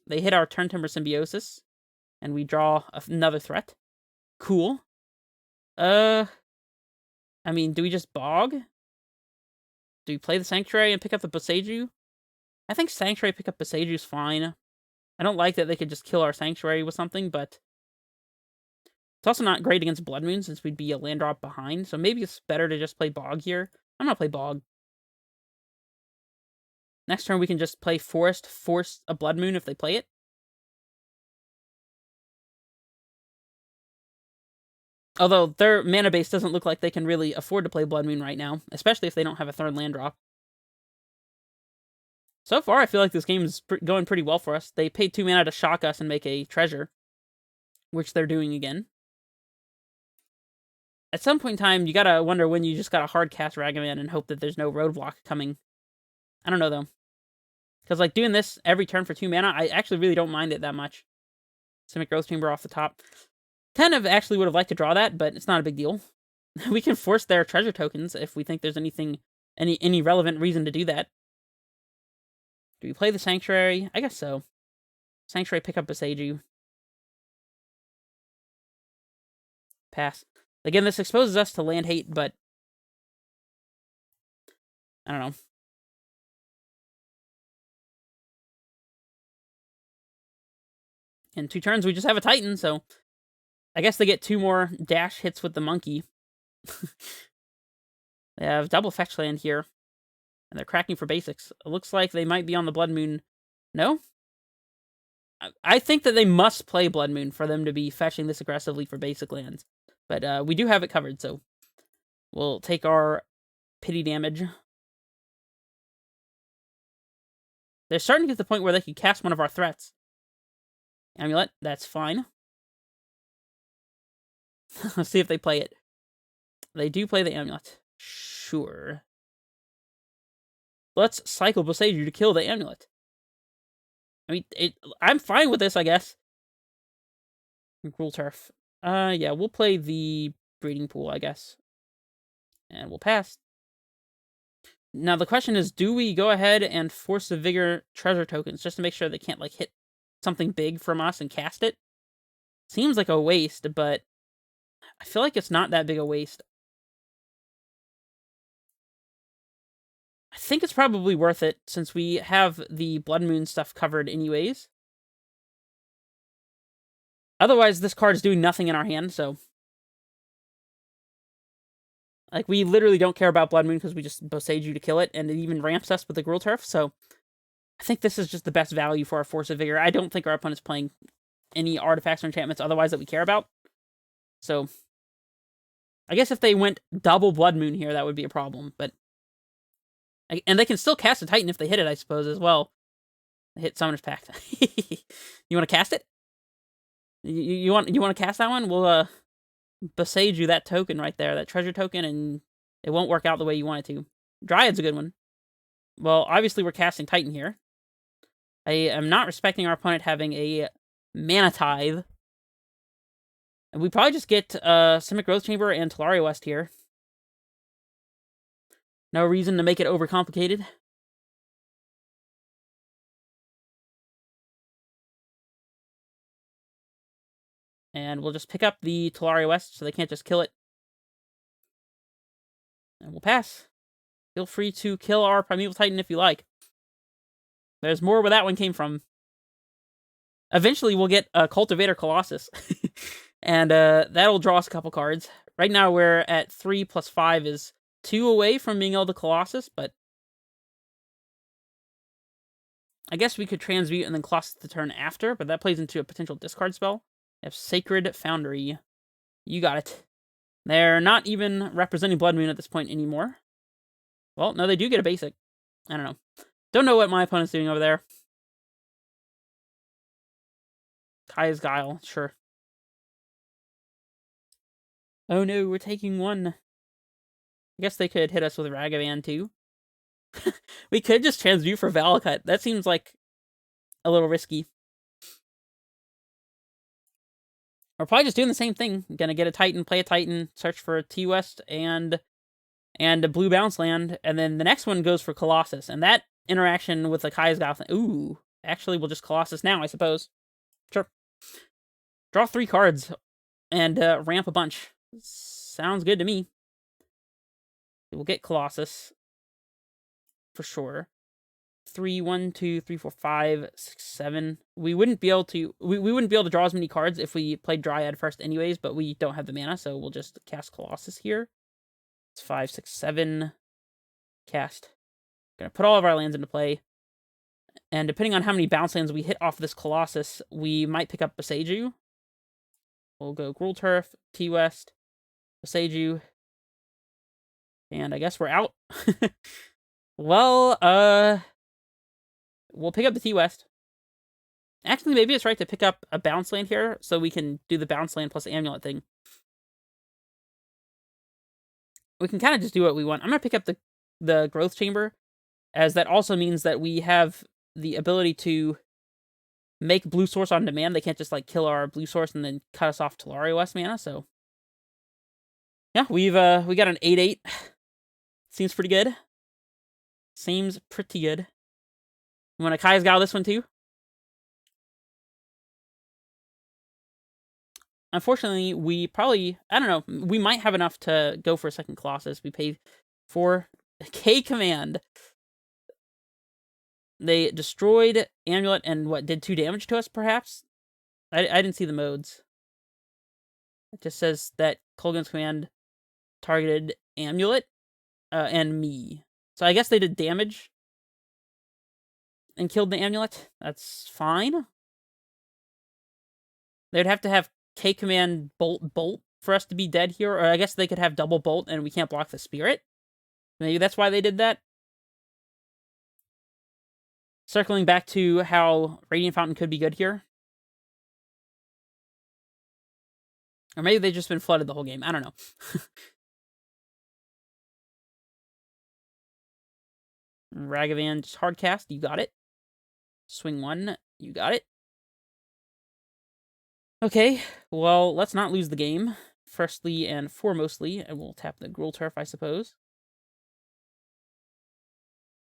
They hit our Turntimber Symbiosis, and we draw another threat. Cool. I mean, do we just bog? Do we play the Sanctuary and pick up the Boseiju? I think Sanctuary pick up Boseiju's fine. I don't like that they could just kill our Sanctuary with something, but it's also not great against Blood Moon since we'd be a land drop behind, so maybe it's better to just play Bog here. I'm gonna play Bog. Next turn we can just play Forest, force a Blood Moon if they play it. Although their mana base doesn't look like they can really afford to play Blood Moon right now, especially if they don't have a third land drop. So far, I feel like this game is going pretty well for us. They paid 2 mana to shock us and make a treasure, which they're doing again. At some point in time, you gotta wonder when you just gotta hard cast Ragavan and hope that there's no roadblock coming. I don't know, though. Because, like, doing this every turn for 2 mana, I actually really don't mind it that much. Simic Growth Chamber off the top. Kind of actually would have liked to draw that, but it's not a big deal. We can force their treasure tokens if we think there's any relevant reason to do that. Do we play the Sanctuary? I guess so. Sanctuary, pick up Boseiju. Pass. Again, this exposes us to land hate, but I don't know. In 2 turns, we just have a Titan, so I guess they get 2 more dash hits with the monkey. They have double fetch land here, and they're cracking for basics. It looks like they might be on the Blood Moon. No? I think that they must play Blood Moon for them to be fetching this aggressively for basic lands. But we do have it covered, so we'll take our pity damage. They're starting to get to the point where they can cast one of our threats. Amulet, that's fine. Let's see if they play it. They do play the Amulet. Sure. Let's cycle Boseiju to kill the Amulet. I mean, I'm fine with this, I guess. Cruel Turf. Yeah, we'll play the Breeding Pool, I guess. And we'll pass. Now, the question is, do we go ahead and force the Vigor treasure tokens just to make sure they can't, like, hit something big from us and cast it? Seems like a waste, but I feel like it's not that big a waste. I think it's probably worth it, since we have the Blood Moon stuff covered anyways. Otherwise, this card is doing nothing in our hand, so... Like, we literally don't care about Blood Moon because we just Boseiju to kill it, and it even ramps us with the Gruul Turf, so... I think this is just the best value for our Force of Vigor. I don't think our opponent's playing any artifacts or enchantments otherwise that we care about. So... I guess if they went double Blood Moon here, that would be a problem, but... And they can still cast a Titan if they hit it, I suppose, as well. They hit Summoner's Pact. You want to cast it? You want to cast that one? We'll Boseiju that token right there, that treasure token, and it won't work out the way you want it to. Dryad's a good one. Well, obviously we're casting Titan here. I am not respecting our opponent having a Mana Tithe. And we probably just get Simic Growth Chamber and Tolaria West here. No reason to make it overcomplicated. And we'll just pick up the Tolaria West so they can't just kill it. And we'll pass. Feel free to kill our Primeval Titan if you like. There's more where that one came from. Eventually we'll get a Cultivator Colossus. And that'll draw us a couple cards. Right now we're at 3 + 5 is 2 away from being able to Colossus, but... I guess we could Transmute and then Colossus the turn after, but that plays into a potential discard spell. We have Sacred Foundry. You got it. They're not even representing Blood Moon at this point anymore. Well, no, they do get a basic. I don't know. Don't know what my opponent's doing over there. Kaya's Guile, sure. Oh no, we're taking 1. I guess they could hit us with Ragavan too. We could just Transmute for Valakut. That seems like a little risky. We're probably just doing the same thing. Gonna get a Titan, play a Titan, search for a T-West, and and a blue bounce land, and then the next one goes for Colossus, and that interaction with the Kamigawa. Ooh, actually, we'll just Colossus now, I suppose. Sure. Draw 3 cards and ramp a bunch. Sounds good to me. We'll get Colossus for sure. 3, 1, 2, 3, 4, 5, 6, 7. We wouldn't be able to. We wouldn't be able to draw as many cards if we played Dryad first, anyways. But we don't have the mana, so we'll just cast Colossus here. It's 5, 6, 7. Cast. Gonna put all of our lands into play. And depending on how many bounce lands we hit off this Colossus, we might pick up Boseiju. We'll go Gruul Turf, T-West, Boseiju. And I guess we're out. Well, we'll pick up the T-West. Actually, maybe it's right to pick up a bounce land here, so we can do the bounce land plus amulet thing. We can kind of just do what we want. I'm going to pick up the growth chamber, as that also means that we have the ability to make blue source on demand. They can't just, like, kill our blue source and then cut us off Tolaria West mana, so... Yeah, we got an 8/8. Seems pretty good. Seems pretty good. You want to Kai's this one too? Unfortunately, we probably... I don't know. We might have enough to go for a second Colossus. We pay for K command. They destroyed Amulet and what, did 2 damage to us, perhaps? I didn't see the modes. It just says that Kolgan's command targeted Amulet and me. So I guess they did damage and killed the Amulet. That's fine. They'd have to have K command bolt for us to be dead here, or I guess they could have double bolt and we can't block the spirit. Maybe that's why they did that. Circling back to how Radiant Fountain could be good here. Or maybe they've just been flooded the whole game. I don't know. Ragavan, just hard cast. You got it. Swing 1. You got it. Okay, well, let's not lose the game. Firstly and foremostly, and we'll tap the Gruul Turf, I suppose.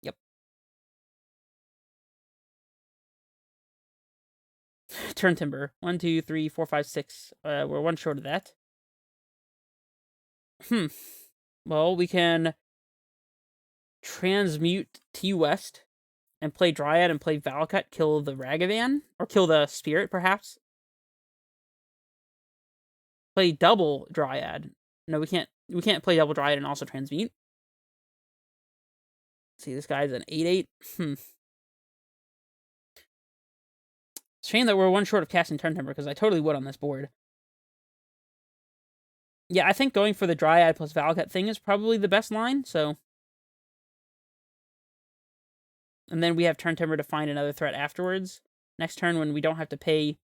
Yep. Turntimber. 1, 2, 3, 4, 5, 6. We're 1 short of that. Well, we can transmute T-West and play Dryad and play Valakut, kill the Ragavan, or kill the Spirit, perhaps. Play double Dryad. No, we can't. We can't play double Dryad and also transmute. See, this guy's an 8/8. Shame that we're 1 short of casting Turntimber, because I totally would on this board. Yeah, I think going for the Dryad plus Valakut thing is probably the best line, so... And then we have Turntimber to find another threat afterwards. Next turn when we don't have to pay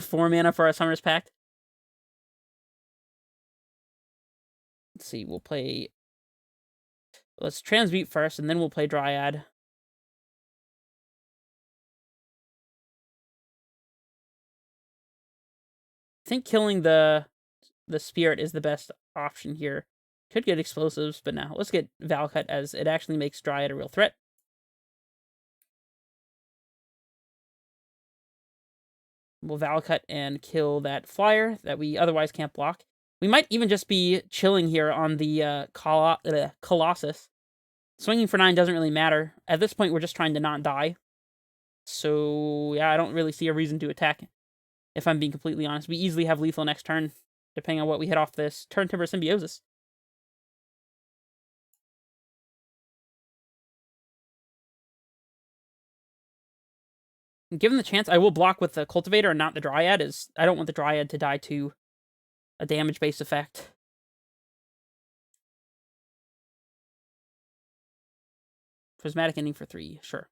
4 mana for our Summoner's Pact. Let's see, we'll play... Let's transmute first, and then we'll play Dryad. I think killing the Spirit is the best option here. Could get explosives, but now let's get Valakut, as it actually makes Dryad a real threat. We'll Valakut and kill that flyer that we otherwise can't block. We might even just be chilling here on the Colossus. Swinging for 9 doesn't really matter. At this point, we're just trying to not die. So, yeah, I don't really see a reason to attack, if I'm being completely honest. We easily have lethal next turn, depending on what we hit off this Turntimber Symbiosis. Given the chance, I will block with the Cultivator and not the Dryad, as I don't want the Dryad to die to a damage-based effect. Prismatic Ending for 3, sure.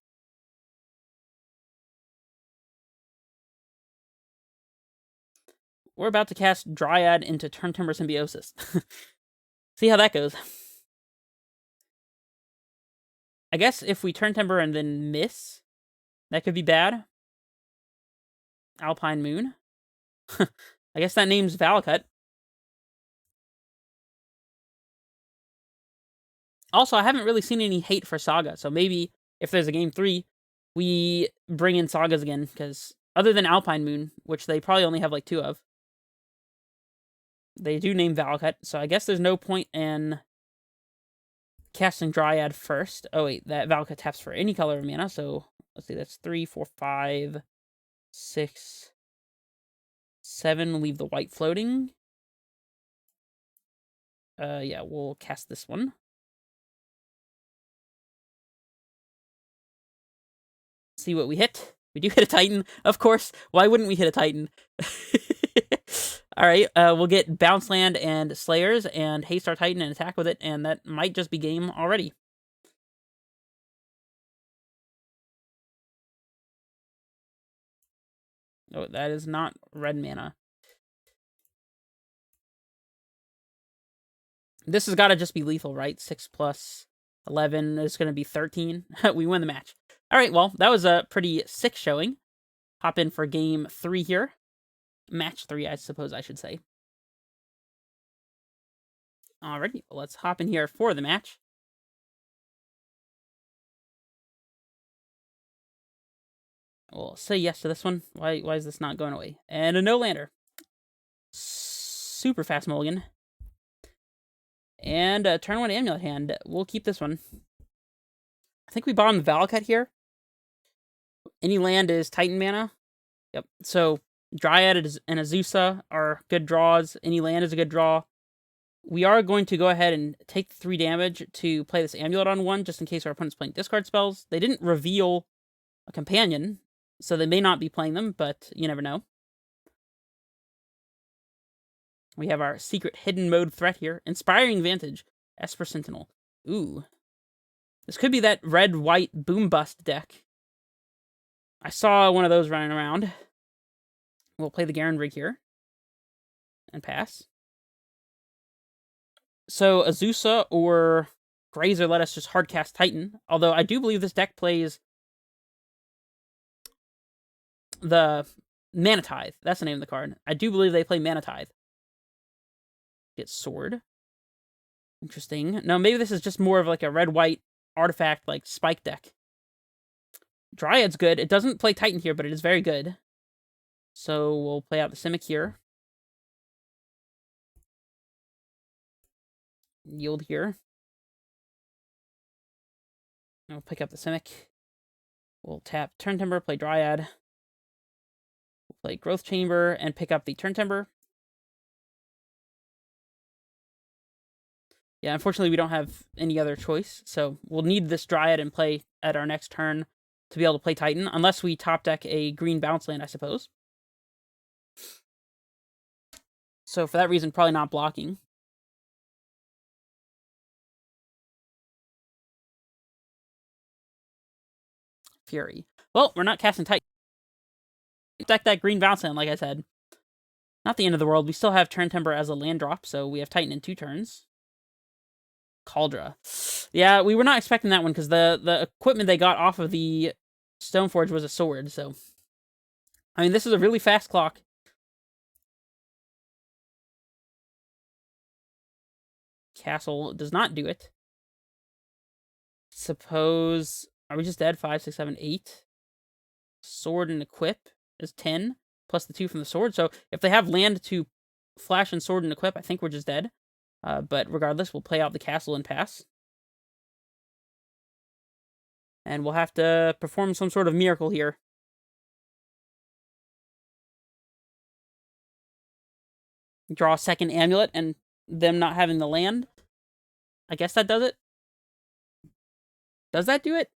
We're about to cast Dryad into Turntimber Symbiosis. See how that goes. I guess if we Turntimber and then miss, that could be bad. Alpine Moon. I guess that name's Valakut. Also, I haven't really seen any hate for Saga, so maybe if there's a Game 3, we bring in Sagas again, because other than Alpine Moon, which they probably only have like 2 of, they do name Valakut, so I guess there's no point in casting Dryad first. Oh wait, that Valakut taps for any color of mana, so let's see, that's 3, 4, 5, 6, 7, leave the white floating. Yeah, we'll cast this one. See what we hit. We do hit a Titan, of course. Why wouldn't we hit a Titan? Alright, we'll get Bounce Land and Slayers, and haste our Titan and attack with it, and that might just be game already. Oh, that is not red mana. This has got to just be lethal, right? 6 plus 11 is going to be 13. We win the match. Alright, well, that was a pretty sick showing. Hop in for game 3 here. Match 3, I suppose I should say. Alrighty, well, let's hop in here for the match. We'll say yes to this one. Why is this not going away? And a no-lander. Super fast mulligan. And a turn 1 amulet hand. We'll keep this one. I think we bottom the Valakut here. Any land is Titan mana. Yep. So Dryad and Azusa are good draws. Any land is a good draw. We are going to go ahead and take 3 damage to play this amulet on 1, just in case our opponent's playing discard spells. They didn't reveal a companion, so they may not be playing them, but you never know. We have our secret hidden mode threat here. Inspiring Vantage. Esper Sentinel. Ooh. This could be that red-white boom bust deck. I saw one of those running around. We'll play the Garen Rig here. And pass. So Azusa or Grazer let us just hardcast Titan. Although I do believe this deck plays the Mana Tithe. That's the name of the card. I do believe they play Mana Tithe. Get Sword. Interesting. No, maybe this is just more of like a red-white artifact, like spike deck. Dryad's good. It doesn't play Titan here, but it is very good. So we'll play out the Simic here. Yield here. We'll pick up the Simic. We'll tap Turntimber, play Dryad. We'll play Growth Chamber and pick up the Turntimber. Yeah, unfortunately we don't have any other choice, so we'll need this Dryad in play at our next turn to be able to play Titan, unless we top deck a green bounce land, I suppose. So for that reason, probably not blocking. Fury. Well, we're not casting Titan. Deck that green bounce land, like I said. Not the end of the world. We still have Turntimber as a land drop, so we have Titan in 2 turns. Cauldra. Yeah, we were not expecting that one, because the equipment they got off of the Stoneforge was a sword, so... I mean, this is a really fast clock. Castle does not do it. Suppose... Are we just dead? 5, 6, 7, 8. Sword and equip is 10, plus the 2 from the sword. So if they have land to flash and sword and equip, I think we're just dead. But regardless, we'll play out the castle and pass. And we'll have to perform some sort of miracle here. Draw a second amulet, and them not having the land. I guess that does it. Does that do it?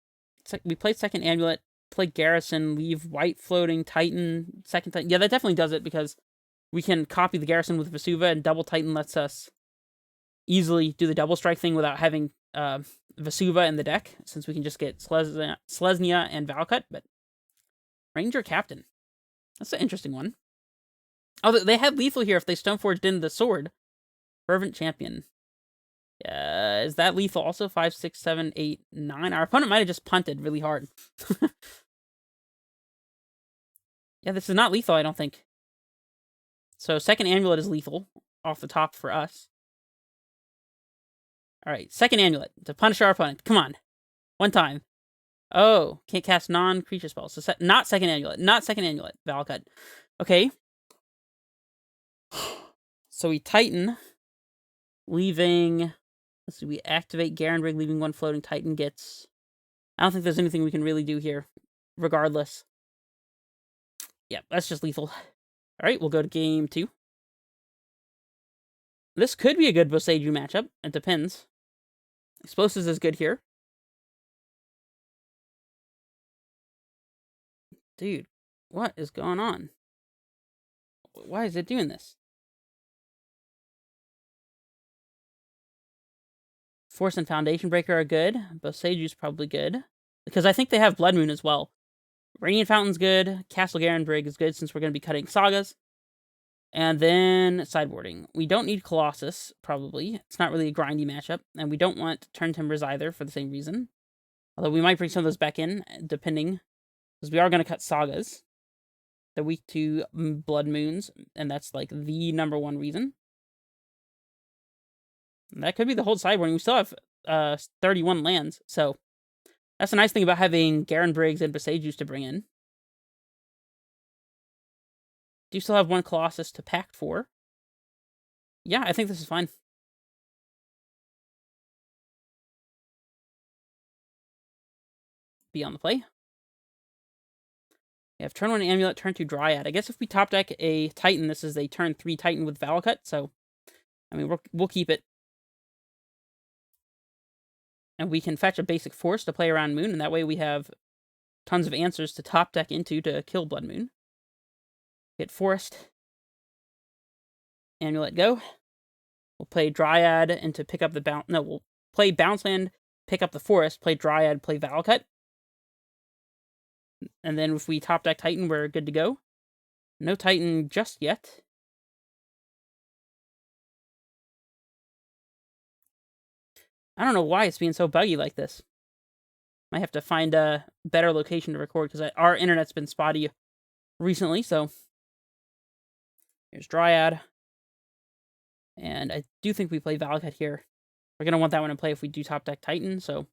We play second amulet, play Garrison, leave white floating, Titan, second Titan. Yeah, that definitely does it, because we can copy the Garrison with Vesuva, and double Titan lets us easily do the double strike thing without having Vesuva in the deck, since we can just get Selesnya and Valakut. But Ranger Captain. That's an interesting one. Oh, they had lethal here if they Stoneforged in the sword. Fervent Champion. Is that lethal also? 5, 6, 7, 8, 9. Our opponent might have just punted really hard. Yeah, this is not lethal, I don't think. So second amulet is lethal off the top for us. Alright, second amulet to punish our opponent. Come on. One time. Oh, can't cast non-creature spells. So not second amulet. Not second amulet. Valakut. Okay. So we Titan, leaving... Let's see, we activate Garenbrig, leaving one floating. Titan gets... I don't think there's anything we can really do here, regardless. Yeah, that's just lethal. Alright, we'll go to game 2. This could be a good Boseiju matchup. It depends. Explosives is good here. Dude, what is going on? Why is it doing this? Force and Foundation Breaker are good. Boseiju's probably good. Because I think they have Blood Moon as well. Radiant Fountain's good. Castle Garenbrig is good since we're going to be cutting sagas. And then sideboarding. We don't need Colossus, probably. It's not really a grindy matchup. And we don't want Turntimbers either for the same reason. Although we might bring some of those back in, depending. Because we are going to cut sagas. They're weak to Blood Moons. And that's like the #1 reason. And that could be the whole sideboarding. We still have 31 lands. So that's the nice thing about having Garenbrigs and Boseijus to bring in. Do you still have one Colossus to pact for? Yeah, I think this is fine. Be on the play. We have turn 1 Amulet, turn 2 Dryad. I guess if we top deck a Titan, this is a turn 3 Titan with Valakut, so... I mean, we'll keep it. And we can fetch a basic Force to play around Moon, and that way we have tons of answers to top deck into to kill Blood Moon. Get Forest. Amulet, go. We'll play Dryad and to pick up the bounce... No, we'll play Bounce Land, pick up the Forest, play Dryad, play Valakut. And then if we top deck Titan, we're good to go. No Titan just yet. I don't know why it's being so buggy like this. Might have to find a better location to record, because our internet's been spotty recently, so... Here's Dryad. And I do think we play Valakut here. We're going to want that one in play if we do top deck Titan, so...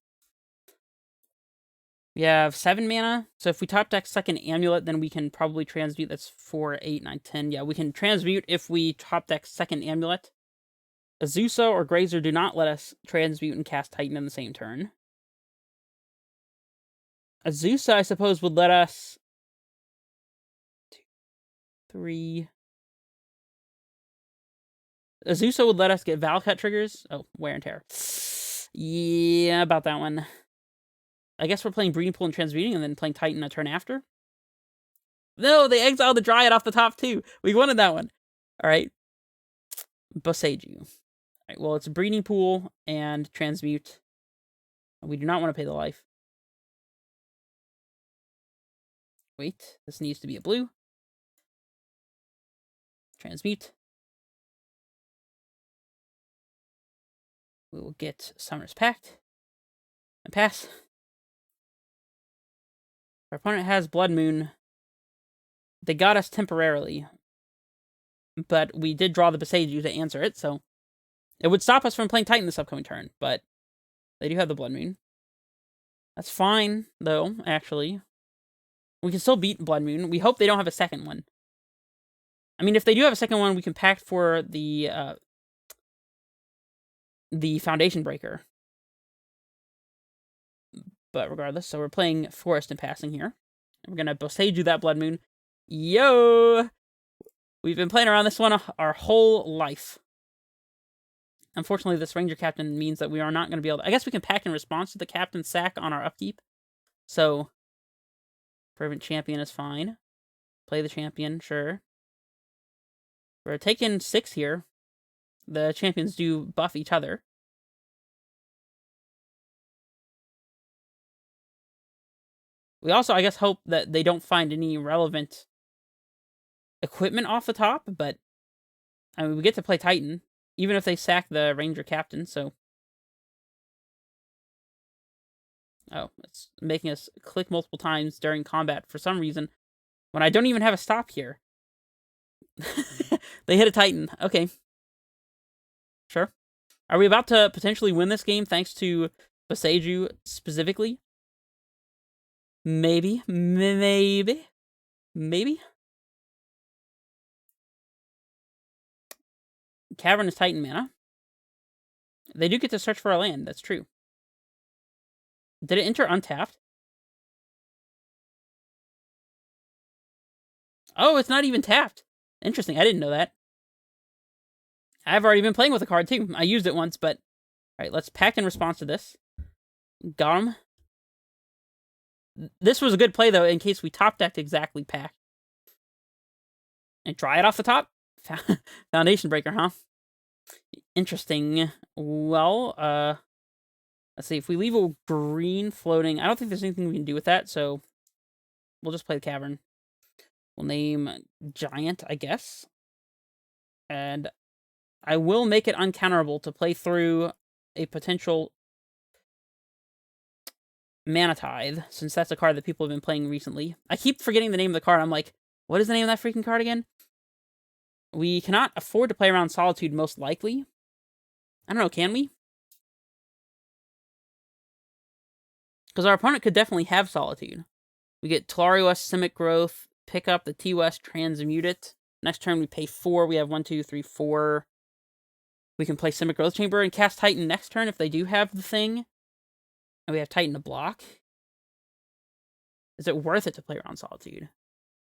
We have 7 mana, so if we top deck second Amulet, then we can probably transmute. That's 4, 8, 9, 10. Yeah, we can transmute if we top deck second Amulet. Azusa or Grazer do not let us transmute and cast Titan in the same turn. Azusa, I suppose, would let us... 2, 3... Azusa would let us get Valakut triggers. Oh, Wear and Tear. Yeah, about that one. I guess we're playing Breeding Pool and Transmuting and then playing Titan a turn after. No, they exiled the Dryad off the top too. We wanted that one. Alright. Boseiju. Alright, well, it's a Breeding Pool and Transmute. We do not want to pay the life. Wait, this needs to be a blue. Transmute. We will get Summer's Pact. And pass. Our opponent has Blood Moon. They got us temporarily. But we did draw the Boseiju to answer it, so... It would stop us from playing Titan this upcoming turn, but... They do have the Blood Moon. That's fine, though, actually. We can still beat Blood Moon. We hope they don't have a second one. I mean, if they do have a second one, we can pact for the Foundation Breaker. But regardless, so we're playing Forest and passing here. We're going to Boseiju that Blood Moon. Yo! We've been playing around this one our whole life. Unfortunately, this Ranger Captain means that we are not going to be able to... I guess we can pack in response to the Captain's sack on our upkeep. So, Fervent Champion is fine. Play the Champion, sure. We're taking 6 here. The Champions do buff each other. We also, I guess, hope that they don't find any relevant equipment off the top, but I mean, we get to play Titan, even if they sack the Ranger Captain, so... Oh, it's making us click multiple times during combat for some reason, when I don't even have a stop here. They hit a Titan. Okay. Sure. Are we about to potentially win this game thanks to Boseiju specifically? Maybe. Maybe. Maybe. Cavern is Titan mana. They do get to search for a land. That's true. Did it enter untapped? Oh, it's not even tapped. Interesting. I didn't know that. I've already been playing with the card, too. I used it once, but... Alright, let's pack in response to this. Got him. This was a good play, though, in case we top decked exactly pack. And try it off the top? Foundation Breaker, huh? Interesting. Well, let's see. If we leave a green floating, I don't think there's anything we can do with that, so we'll just play the Cavern. We'll name Giant, I guess. And I will make it uncounterable to play through a potential Mana Tithe, since that's a card that people have been playing recently. I keep forgetting the name of the card. I'm like, what is the name of that freaking card again? We cannot afford to play around Solitude, most likely. I don't know, can we? Because our opponent could definitely have Solitude. We get Tolari West, Simic Growth, pick up the T-West, transmute it. Next turn we pay 4. We have 1, 2, 3, 4. We can play Simic Growth Chamber and cast Titan next turn if they do have the thing. And we have Titan to block. Is it worth it to play around Solitude?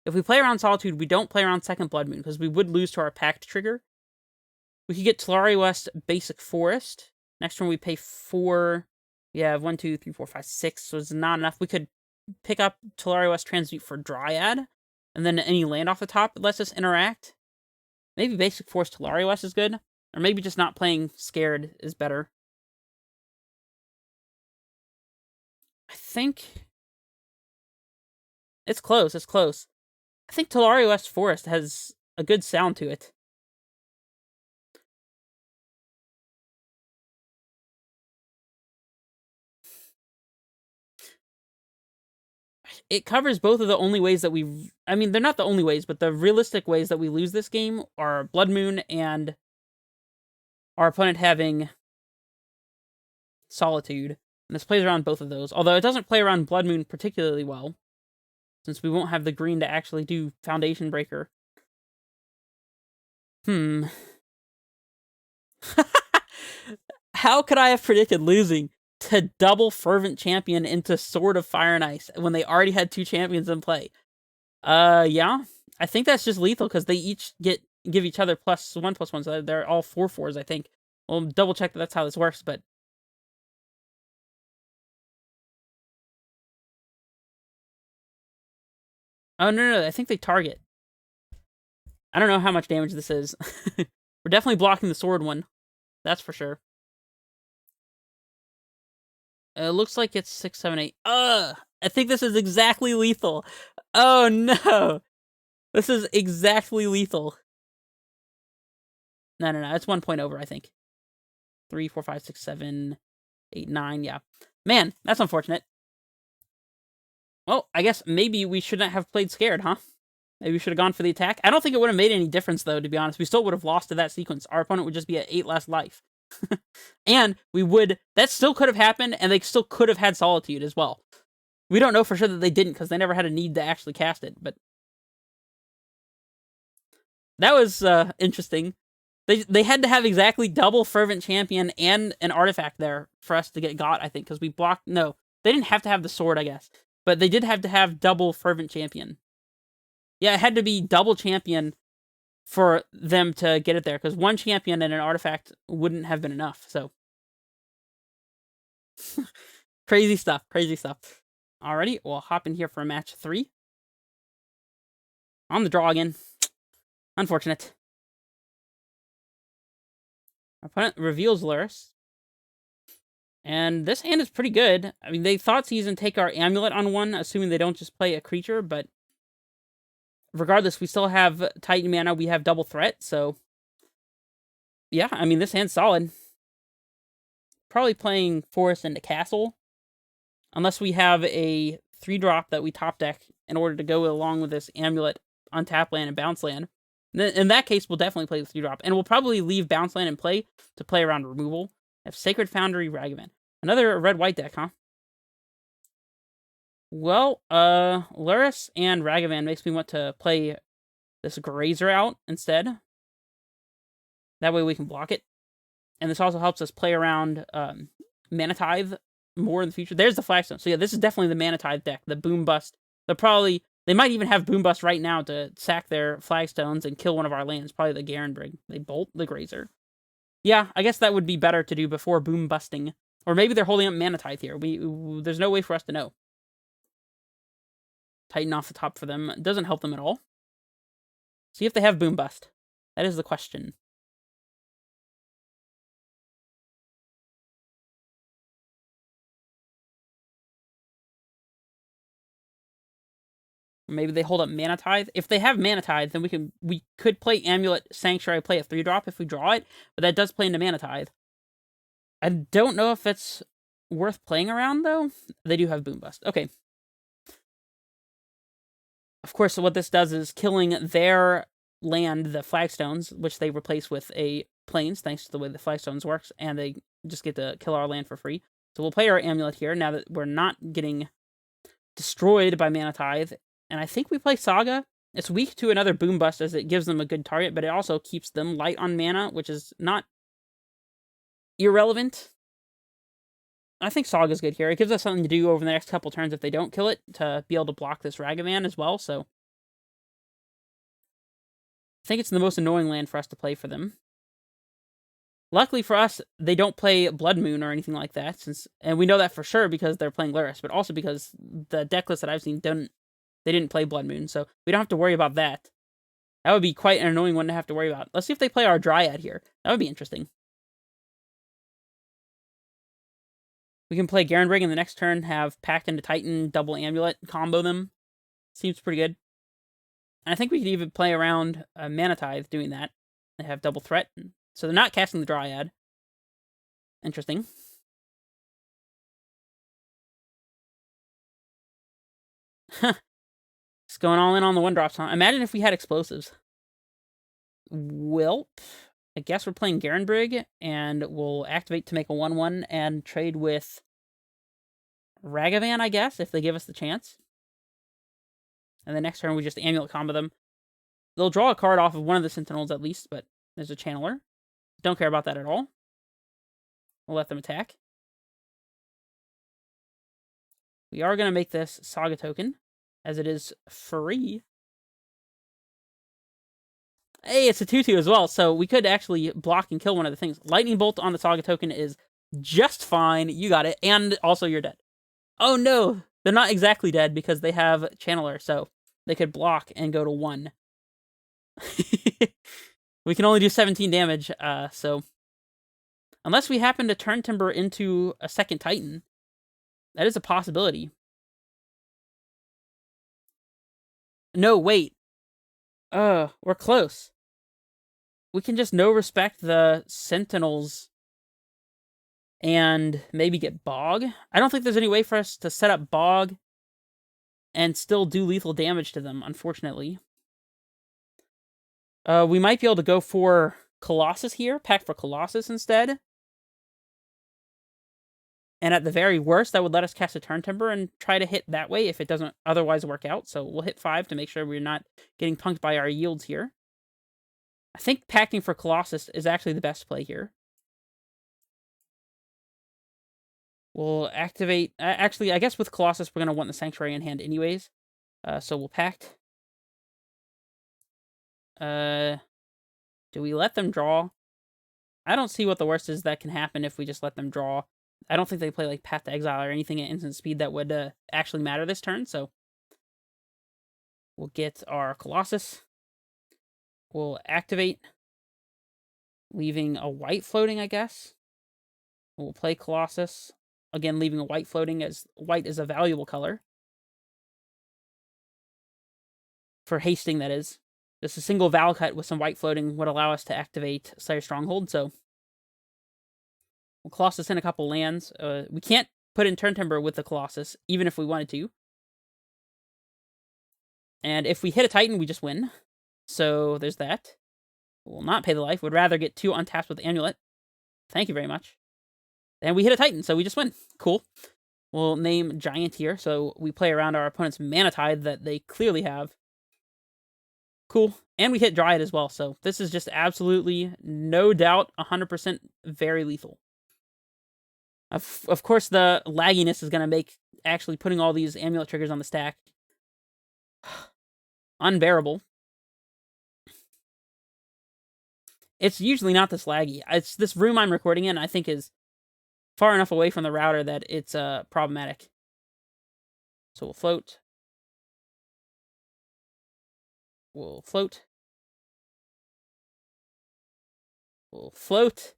If we play around Solitude, we don't play around Second Blood Moon, because we would lose to our Pact trigger. We could get Tolari West Basic Forest. Next turn we pay 4. We have 1, 2, 3, 4, 5, 6, so it's not enough. We could pick up Tolari West Transmute for Dryad, and then any land off the top that lets us interact. Maybe Basic Forest Tolari West is good, or maybe just not playing Scared is better. I think... It's close, it's close. I think Tolari West Forest has a good sound to it. It covers both of the only ways that we... I mean, they're not the only ways, but the realistic ways that we lose this game are Blood Moon and our opponent having Solitude. And this plays around both of those. Although it doesn't play around Blood Moon particularly well, since we won't have the green to actually do Foundation Breaker. How could I have predicted losing to double Fervent Champion into Sword of Fire and Ice when they already had 2 champions in play? Yeah. I think that's just lethal because they each give each other +1/+1, so they're all 4/4s, I think. We'll double check that that's how this works, but... Oh, no, I think they target. I don't know how much damage this is. We're definitely blocking the sword one. That's for sure. It looks like it's 6, 7, 8. I think this is exactly lethal. Oh, no. This is exactly lethal. No. It's 1 point over, I think. 3, 4, 5, 6, 7, 8, 9. Yeah. Man, that's unfortunate. Well, I guess maybe we shouldn't have played Scared, huh? Maybe we should have gone for the attack. I don't think it would have made any difference, though, to be honest. We still would have lost to that sequence. Our opponent would just be at 8 less life. And we would... That still could have happened, and they still could have had Solitude as well. We don't know for sure that they didn't, because they never had a need to actually cast it, but... That was interesting. They had to have exactly double Fervent Champion and an artifact there for us to get got, I think, because we blocked... No, they didn't have to have the sword, I guess. But they did have to have double Fervent Champion. Yeah, it had to be double champion for them to get it there, because 1 champion and an artifact wouldn't have been enough, so... Crazy stuff, crazy stuff. Alrighty, we'll hop in here for a match 3. On the draw again. Unfortunate. Our opponent reveals Luris. And this hand is pretty good. I mean, they thought Season take our Amulet on 1, assuming they don't just play a creature, but... Regardless, we still have Titan mana, we have double threat, so... Yeah, I mean, this hand's solid. Probably playing Forest into Castle. Unless we have a 3-drop that we top deck in order to go along with this Amulet, untap land, and bounce land. In that case, we'll definitely play the 3-drop, and we'll probably leave Bounce Land in play to play around removal. I have Sacred Foundry, Ragavan. Another red-white deck, huh? Well, Luris and Ragavan makes me want to play this Grazer out instead. That way we can block it. And this also helps us play around Mana Tithe more in the future. There's the Flagstone. So yeah, this is definitely the Mana Tithe deck. The Boom Bust. They might even have Boom Bust right now to sack their Flagstones and kill one of our lands. Probably the Garenbrig. They bolt the Grazer. Yeah, I guess that would be better to do before Boom Busting. Or maybe they're holding up Mana Tithe here. There's no way for us to know. Titan off the top for them. It doesn't help them at all. See if they have Boom Bust. That is the question. Maybe they hold up Mana Tithe. If they have Mana Tithe, then we could play Amulet Sanctuary, play a 3-drop if we draw it, but that does play into Mana Tithe. I don't know if it's worth playing around, though. They do have Boom Bust. Okay. Of course, so what this does is killing their land, the Flagstones, which they replace with a Plains, thanks to the way the Flagstones works, and they just get to kill our land for free. So we'll play our Amulet here, now that we're not getting destroyed by Mana Tithe. And I think we play Saga. It's weak to another Boom Bust as it gives them a good target, but it also keeps them light on mana, which is not irrelevant. I think Saga's good here. It gives us something to do over the next couple turns if they don't kill it, to be able to block this Ragavan as well, so I think it's the most annoying land for us to play for them. Luckily for us, they don't play Blood Moon or anything like that, and we know that for sure because they're playing Luris, but also because the deck list that I've seen they didn't play Blood Moon, so we don't have to worry about that. That would be quite an annoying one to have to worry about. Let's see if they play our Dryad here. That would be interesting. We can play Garenbrig in the next turn, have Pact into Titan, double Amulet, combo them. Seems pretty good. And I think we could even play around Mana Tithe doing that. They have double threat. So they're not casting the Dryad. Interesting. Just going all in on the 1-drops, huh? Imagine if we had explosives. Welp. I guess we're playing Garenbrig, and we'll activate to make a 1/1 and trade with Ragavan, I guess, if they give us the chance. And the next turn, we just Amulet combo them. They'll draw a card off of one of the Sentinels at least, but there's a Channeler. Don't care about that at all. We'll let them attack. We are going to make this Saga token, as it is free. Hey, it's a 2/2 as well, so we could actually block and kill one of the things. Lightning Bolt on the Saga token is just fine. You got it. And also you're dead. Oh no! They're not exactly dead because they have Channeler, so they could block and go to 1. We can only do 17 damage, so unless we happen to Turntimber into a second Titan, that is a possibility. No, wait. We're close. We can just no respect the Sentinels and maybe get Bog. I don't think there's any way for us to set up Bog and still do lethal damage to them, unfortunately. We might be able to go for Colossus here, pack for Colossus instead. And at the very worst, that would let us cast a Turntimber and try to hit that way if it doesn't otherwise work out. So we'll hit 5 to make sure we're not getting punked by our yields here. I think packing for Colossus is actually the best play here. We'll activate... actually, I guess with Colossus, we're going to want the Sanctuary in hand anyways. So we'll pact. Do we let them draw? I don't see what the worst is that can happen if we just let them draw. I don't think they play like Path to Exile or anything at instant speed that would actually matter this turn, so we'll get our Colossus. We'll activate, leaving a white floating, I guess. We'll play Colossus. Again, leaving a white floating, as white is a valuable color. For hasting, that is. Just a single Valcut with some white floating would allow us to activate Slayer Stronghold, so we'll Colossus in a couple lands. We can't put in Turntimber with the Colossus, even if we wanted to. And if we hit a Titan, we just win. So there's that. Will not pay the life. Would rather get 2 untapped with Amulet. Thank you very much. And we hit a Titan, so we just win. Cool. We'll name Giant here, so we play around our opponent's Mana Tide that they clearly have. Cool. And we hit Dryad as well, so this is just absolutely, no doubt, 100% very lethal. Of course, the lagginess is going to make actually putting all these Amulet triggers on the stack unbearable. It's usually not this laggy. It's this room I'm recording in, I think, is far enough away from the router that it's problematic. So we'll float. We'll float. We'll float.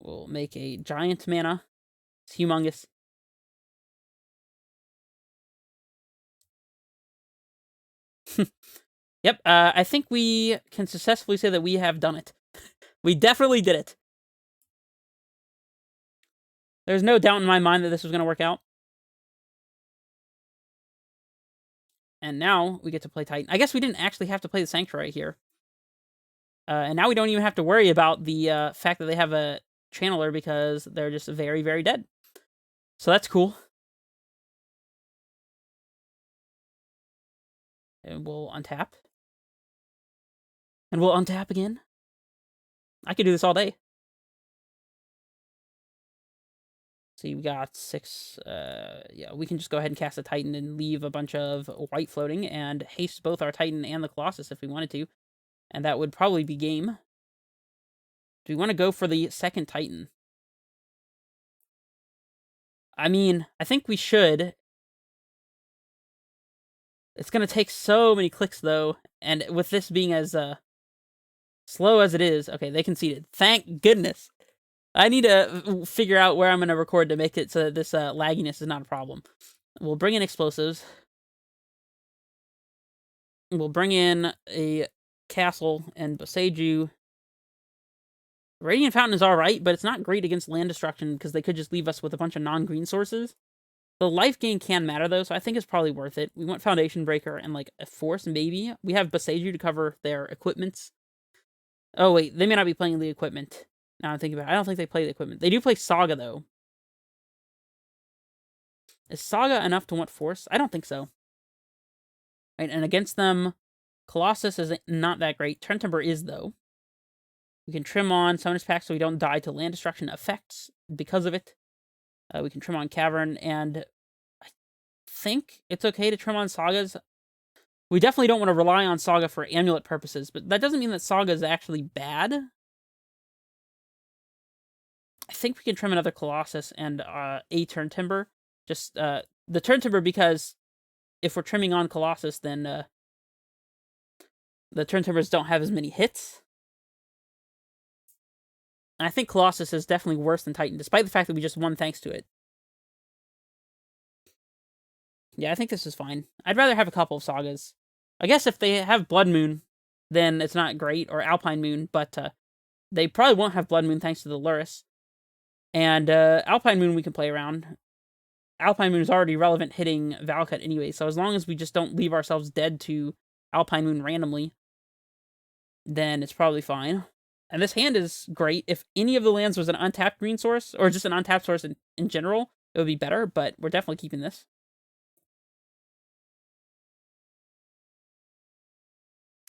We'll make a giant mana. It's humongous. Yep, I think we can successfully say that we have done it. We definitely did it. There's no doubt in my mind that this was going to work out. And now we get to play Titan. I guess we didn't actually have to play the Sanctuary here. And now we don't even have to worry about the fact that they have a Channeler because they're just very, very dead. So that's cool. And we'll untap. And we'll untap again. I could do this all day. See, we got 6. Yeah, we can just go ahead and cast a Titan and leave a bunch of white floating and haste both our Titan and the Colossus if we wanted to. And that would probably be game. Do we want to go for the second Titan? I mean, I think we should. It's going to take so many clicks, though. And with this being as slow as it is... Okay, they conceded. Thank goodness. I need to figure out where I'm going to record to make it so that this lagginess is not a problem. We'll bring in explosives. We'll bring in a castle and Boseiju. Radiant Fountain is alright, but it's not great against land destruction because they could just leave us with a bunch of non-green sources. The life gain can matter, though, so I think it's probably worth it. We want Foundation Breaker and, like, a Force, maybe. We have Boseiju to cover their equipments. Oh, wait, they may not be playing the equipment. Now I'm thinking about it. I don't think they play the equipment. They do play Saga, though. Is Saga enough to want Force? I don't think so. Right, and against them, Colossus is not that great. Turntimber is, though. We can trim on Summoners Pact so we don't die to land destruction effects because of it. We can trim on Cavern, and I think it's okay to trim on Sagas. We definitely don't want to rely on Saga for amulet purposes, but that doesn't mean that Saga is actually bad. I think we can trim another Colossus and a Turntimber. Just the Turntimber, because if we're trimming on Colossus, then the Turntimbers don't have as many hits. And I think Colossus is definitely worse than Titan, despite the fact that we just won thanks to it. Yeah, I think this is fine. I'd rather have a couple of Sagas. I guess if they have Blood Moon, then it's not great, or Alpine Moon, but they probably won't have Blood Moon thanks to the Luris. And Alpine Moon we can play around. Alpine Moon is already relevant hitting Valakut anyway, so as long as we just don't leave ourselves dead to Alpine Moon randomly, then it's probably fine. And this hand is great. If any of the lands was an untapped green source, or just an untapped source in general, it would be better, but we're definitely keeping this.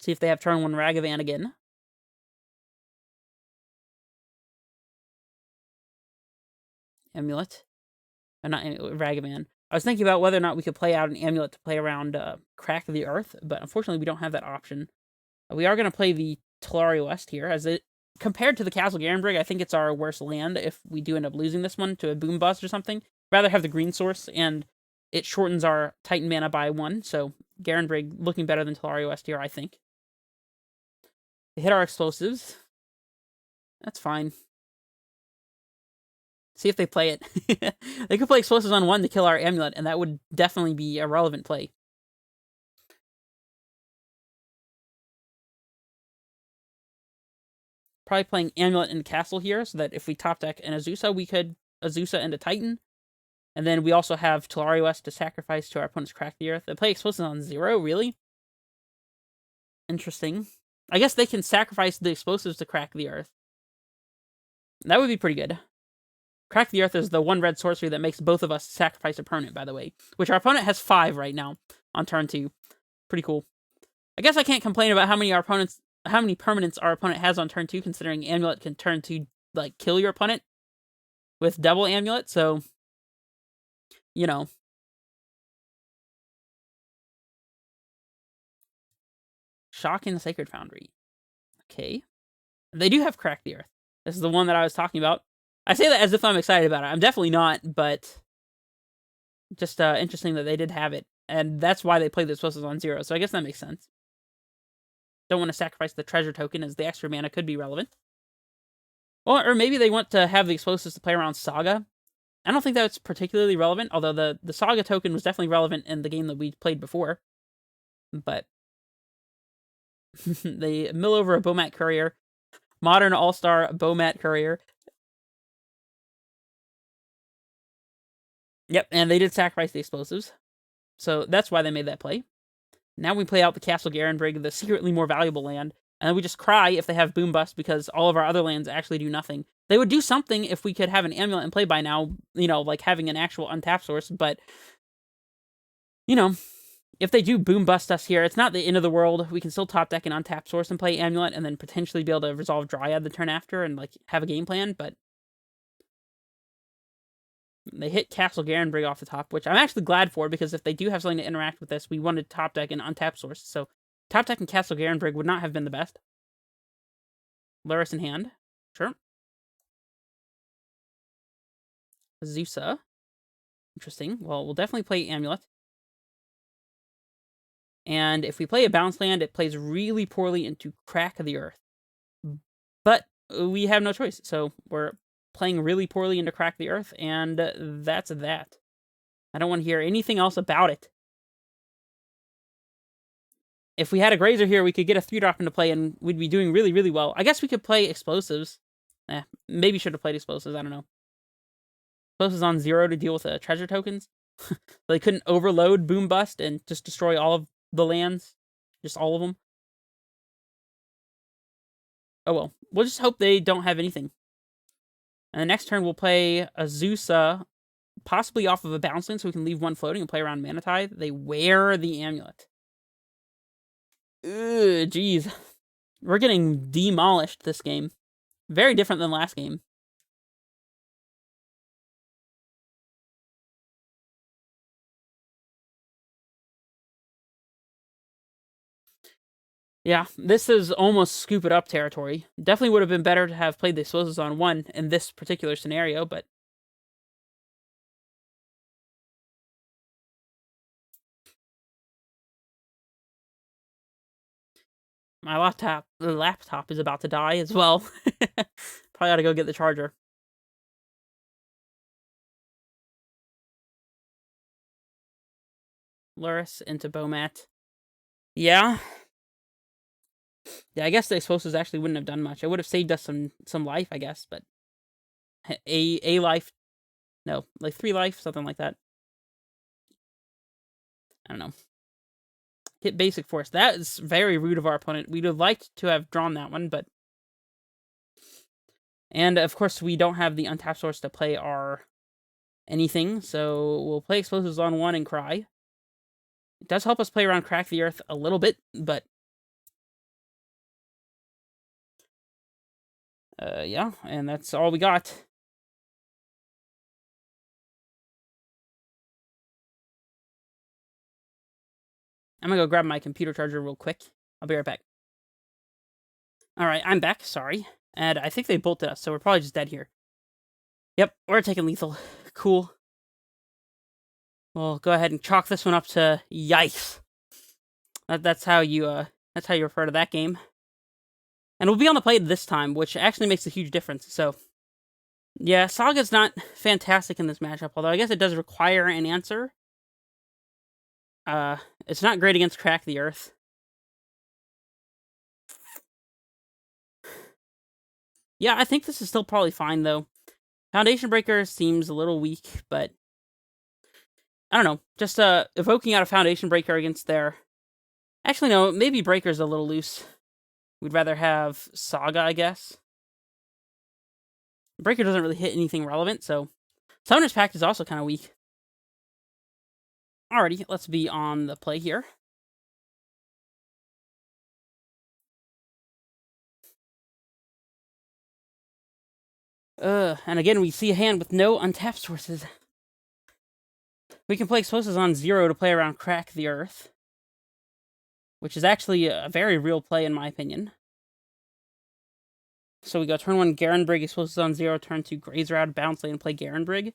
See if they have turn 1 Ragavan again. Amulet. Not Ragavan. I was thinking about whether or not we could play out an Amulet to play around Crack of the Earth, but unfortunately we don't have that option. We are going to play the Tolaria West here, as it, compared to the Castle Garenbrig, I think it's our worst land if we do end up losing this one to a Boom Bust or something. Rather have the green source, and it shortens our Titan mana by 1, so Garenbrig looking better than Tolaria West here, I think. They hit our explosives. That's fine. See if they play it. They could play explosives on 1 to kill our Amulet, and that would definitely be a relevant play. Probably playing Amulet and Castle here, so that if we top deck an Azusa, we could Azusa and a Titan. And then we also have Talari West to sacrifice to our opponent's Crack the Earth. They play explosives on 0, really? Interesting. I guess they can sacrifice the explosives to Crack the Earth. That would be pretty good. Crack the Earth is the one red sorcery that makes both of us sacrifice a permanent, by the way. Which our opponent has 5 right now on turn 2. Pretty cool. I guess I can't complain about how many permanents our opponent has on turn 2, considering Amulet can turn to, like, kill your opponent with double Amulet, so, you know. Shock in the Sacred Foundry. Okay. They do have Crack the Earth. This is the one that I was talking about. I say that as if I'm excited about it. I'm definitely not, but just interesting that they did have it. And that's why they played the explosives on 0, so I guess that makes sense. Don't want to sacrifice the treasure token, as the extra mana could be relevant. Well, or maybe they want to have the explosives to play around Saga. I don't think that's particularly relevant, although the Saga token was definitely relevant in the game that we played before. But they mill over a Bomat Courier. Modern All-Star Bomat Courier. Yep, and they did sacrifice the explosives. So that's why they made that play. Now we play out the Castle Garenbrig, the secretly more valuable land, and then we just cry if they have Boom Bust because all of our other lands actually do nothing. They would do something if we could have an Amulet in play by now, you know, like having an actual untap source, but, you know, if they do Boom Bust us here, it's not the end of the world. We can still top deck an untap source and play Amulet, and then potentially be able to resolve Dryad the turn after and, like, have a game plan, but they hit Castle Garenbrig off the top, which I'm actually glad for, because if they do have something to interact with this, we wanted top deck an untap source, so top deck and Castle Garenbrig would not have been the best. Luris in hand. Sure. Azusa. Interesting. Well, we'll definitely play Amulet. And if we play a bounce land, it plays really poorly into Crack the Earth. But we have no choice, so we're playing really poorly into Crack the Earth, and that's that. I don't want to hear anything else about it. If we had a Grazer here, we could get a 3-drop into play, and we'd be doing really, really well. I guess we could play Explosives. Maybe should have played Explosives, I don't know. Explosives on 0 to deal with treasure tokens. They couldn't overload Boom Bust and just destroy all of the lands. Just all of them. Oh well. We'll just hope they don't have anything. And the next turn, we'll play Azusa, possibly off of a bounce land, so we can leave one floating and play around Mana Tithe. They wear the Amulet. Ugh, jeez. We're getting demolished this game. Very different than last game. Yeah, this is almost scoop it up territory. Definitely would have been better to have played the explosives on 1 in this particular scenario, but my laptop is about to die as well. Probably ought to go get the charger. Luris into Bomat. Yeah. Yeah, I guess the explosives actually wouldn't have done much. It would have saved us some life, I guess, but a life. No, like 3 life, something like that. I don't know. Hit basic force. That is very rude of our opponent. We'd have liked to have drawn that one, but... And, of course, we don't have the untapped source to play our anything, so we'll play explosives on 1 and cry. It does help us play around Crack the Earth a little bit, but... yeah, and that's all we got. I'm gonna go grab my computer charger real quick. I'll be right back. Alright, I'm back, sorry. And I think they bolted us, so we're probably just dead here. Yep, we're taking lethal. Cool. We'll go ahead and chalk this one up to yikes. That's how you refer to that game. And we'll be on the plate this time, which actually makes a huge difference, so... Yeah, Saga's not fantastic in this matchup, although I guess it does require an answer. It's not great against Crack the Earth. Yeah, I think this is still probably fine, though. Foundation Breaker seems a little weak, but I don't know, just evoking out a Foundation Breaker against their... Actually, no, maybe Breaker's a little loose. We'd rather have Saga, I guess. Breaker doesn't really hit anything relevant, so Summoner's Pact is also kind of weak. Alrighty, let's be on the play here. And again, we see a hand with no untapped sources. We can play Explosives on 0 to play around Crack the Earth, which is actually a very real play in my opinion. So we go turn 1 Garenbrig, Explosives on 0, turn 2 Grazer out, bounce lane, and play Garenbrig.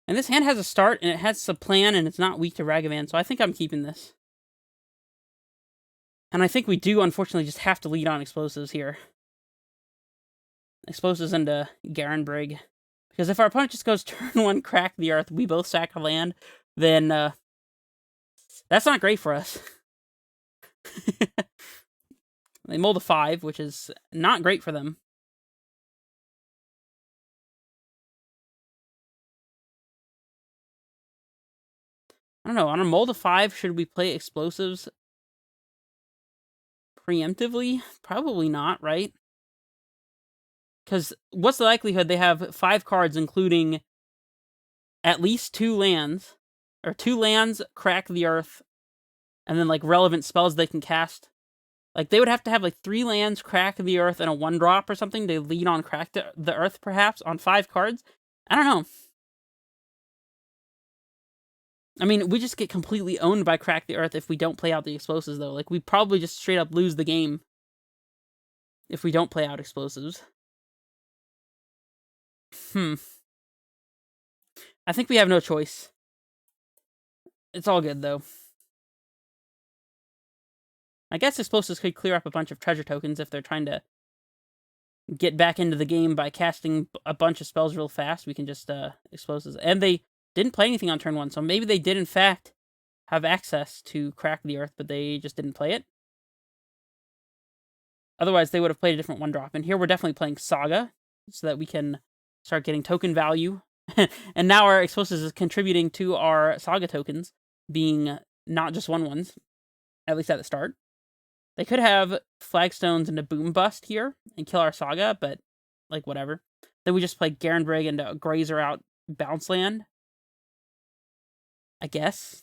And this hand has a start, and it has a plan, and it's not weak to Ragavan, so I think I'm keeping this. And I think we do, unfortunately, just have to lead on Explosives here. Explosives into Garenbrig. Because if our opponent just goes turn 1, Crack the Earth, we both sack a land, then that's not great for us. They mold a 5, which is not great for them. I don't know, on a mold of 5, should we play Explosives preemptively? Probably not, right? Because what's the likelihood they have 5 cards, including at least 2 lands, or 2 lands, Crack the Earth, and then, like, relevant spells they can cast? Like, they would have to have, like, 3 lands, Crack the Earth, and a 1-drop or something to lead on Crack the Earth, perhaps, on 5 cards? I don't know. I mean, we just get completely owned by Crack the Earth if we don't play out the Explosives, though. Like, we probably just straight up lose the game if we don't play out Explosives. I think we have no choice. It's all good, though. I guess Explosives could clear up a bunch of treasure tokens if they're trying to get back into the game by casting a bunch of spells real fast. We can just, Explosives. And they didn't play anything on turn 1, so maybe they did, in fact, have access to Crack the Earth, but they just didn't play it. Otherwise, they would have played a different 1-drop. And here we're definitely playing Saga, so that we can start getting token value. And now our Explosives is contributing to our Saga tokens being not just 1/1s, at least at the start. They could have Flagstones and a Boom Bust here and kill our Saga, but, like, whatever. Then we just play Garenbrig and a Grazer out bounce land, I guess.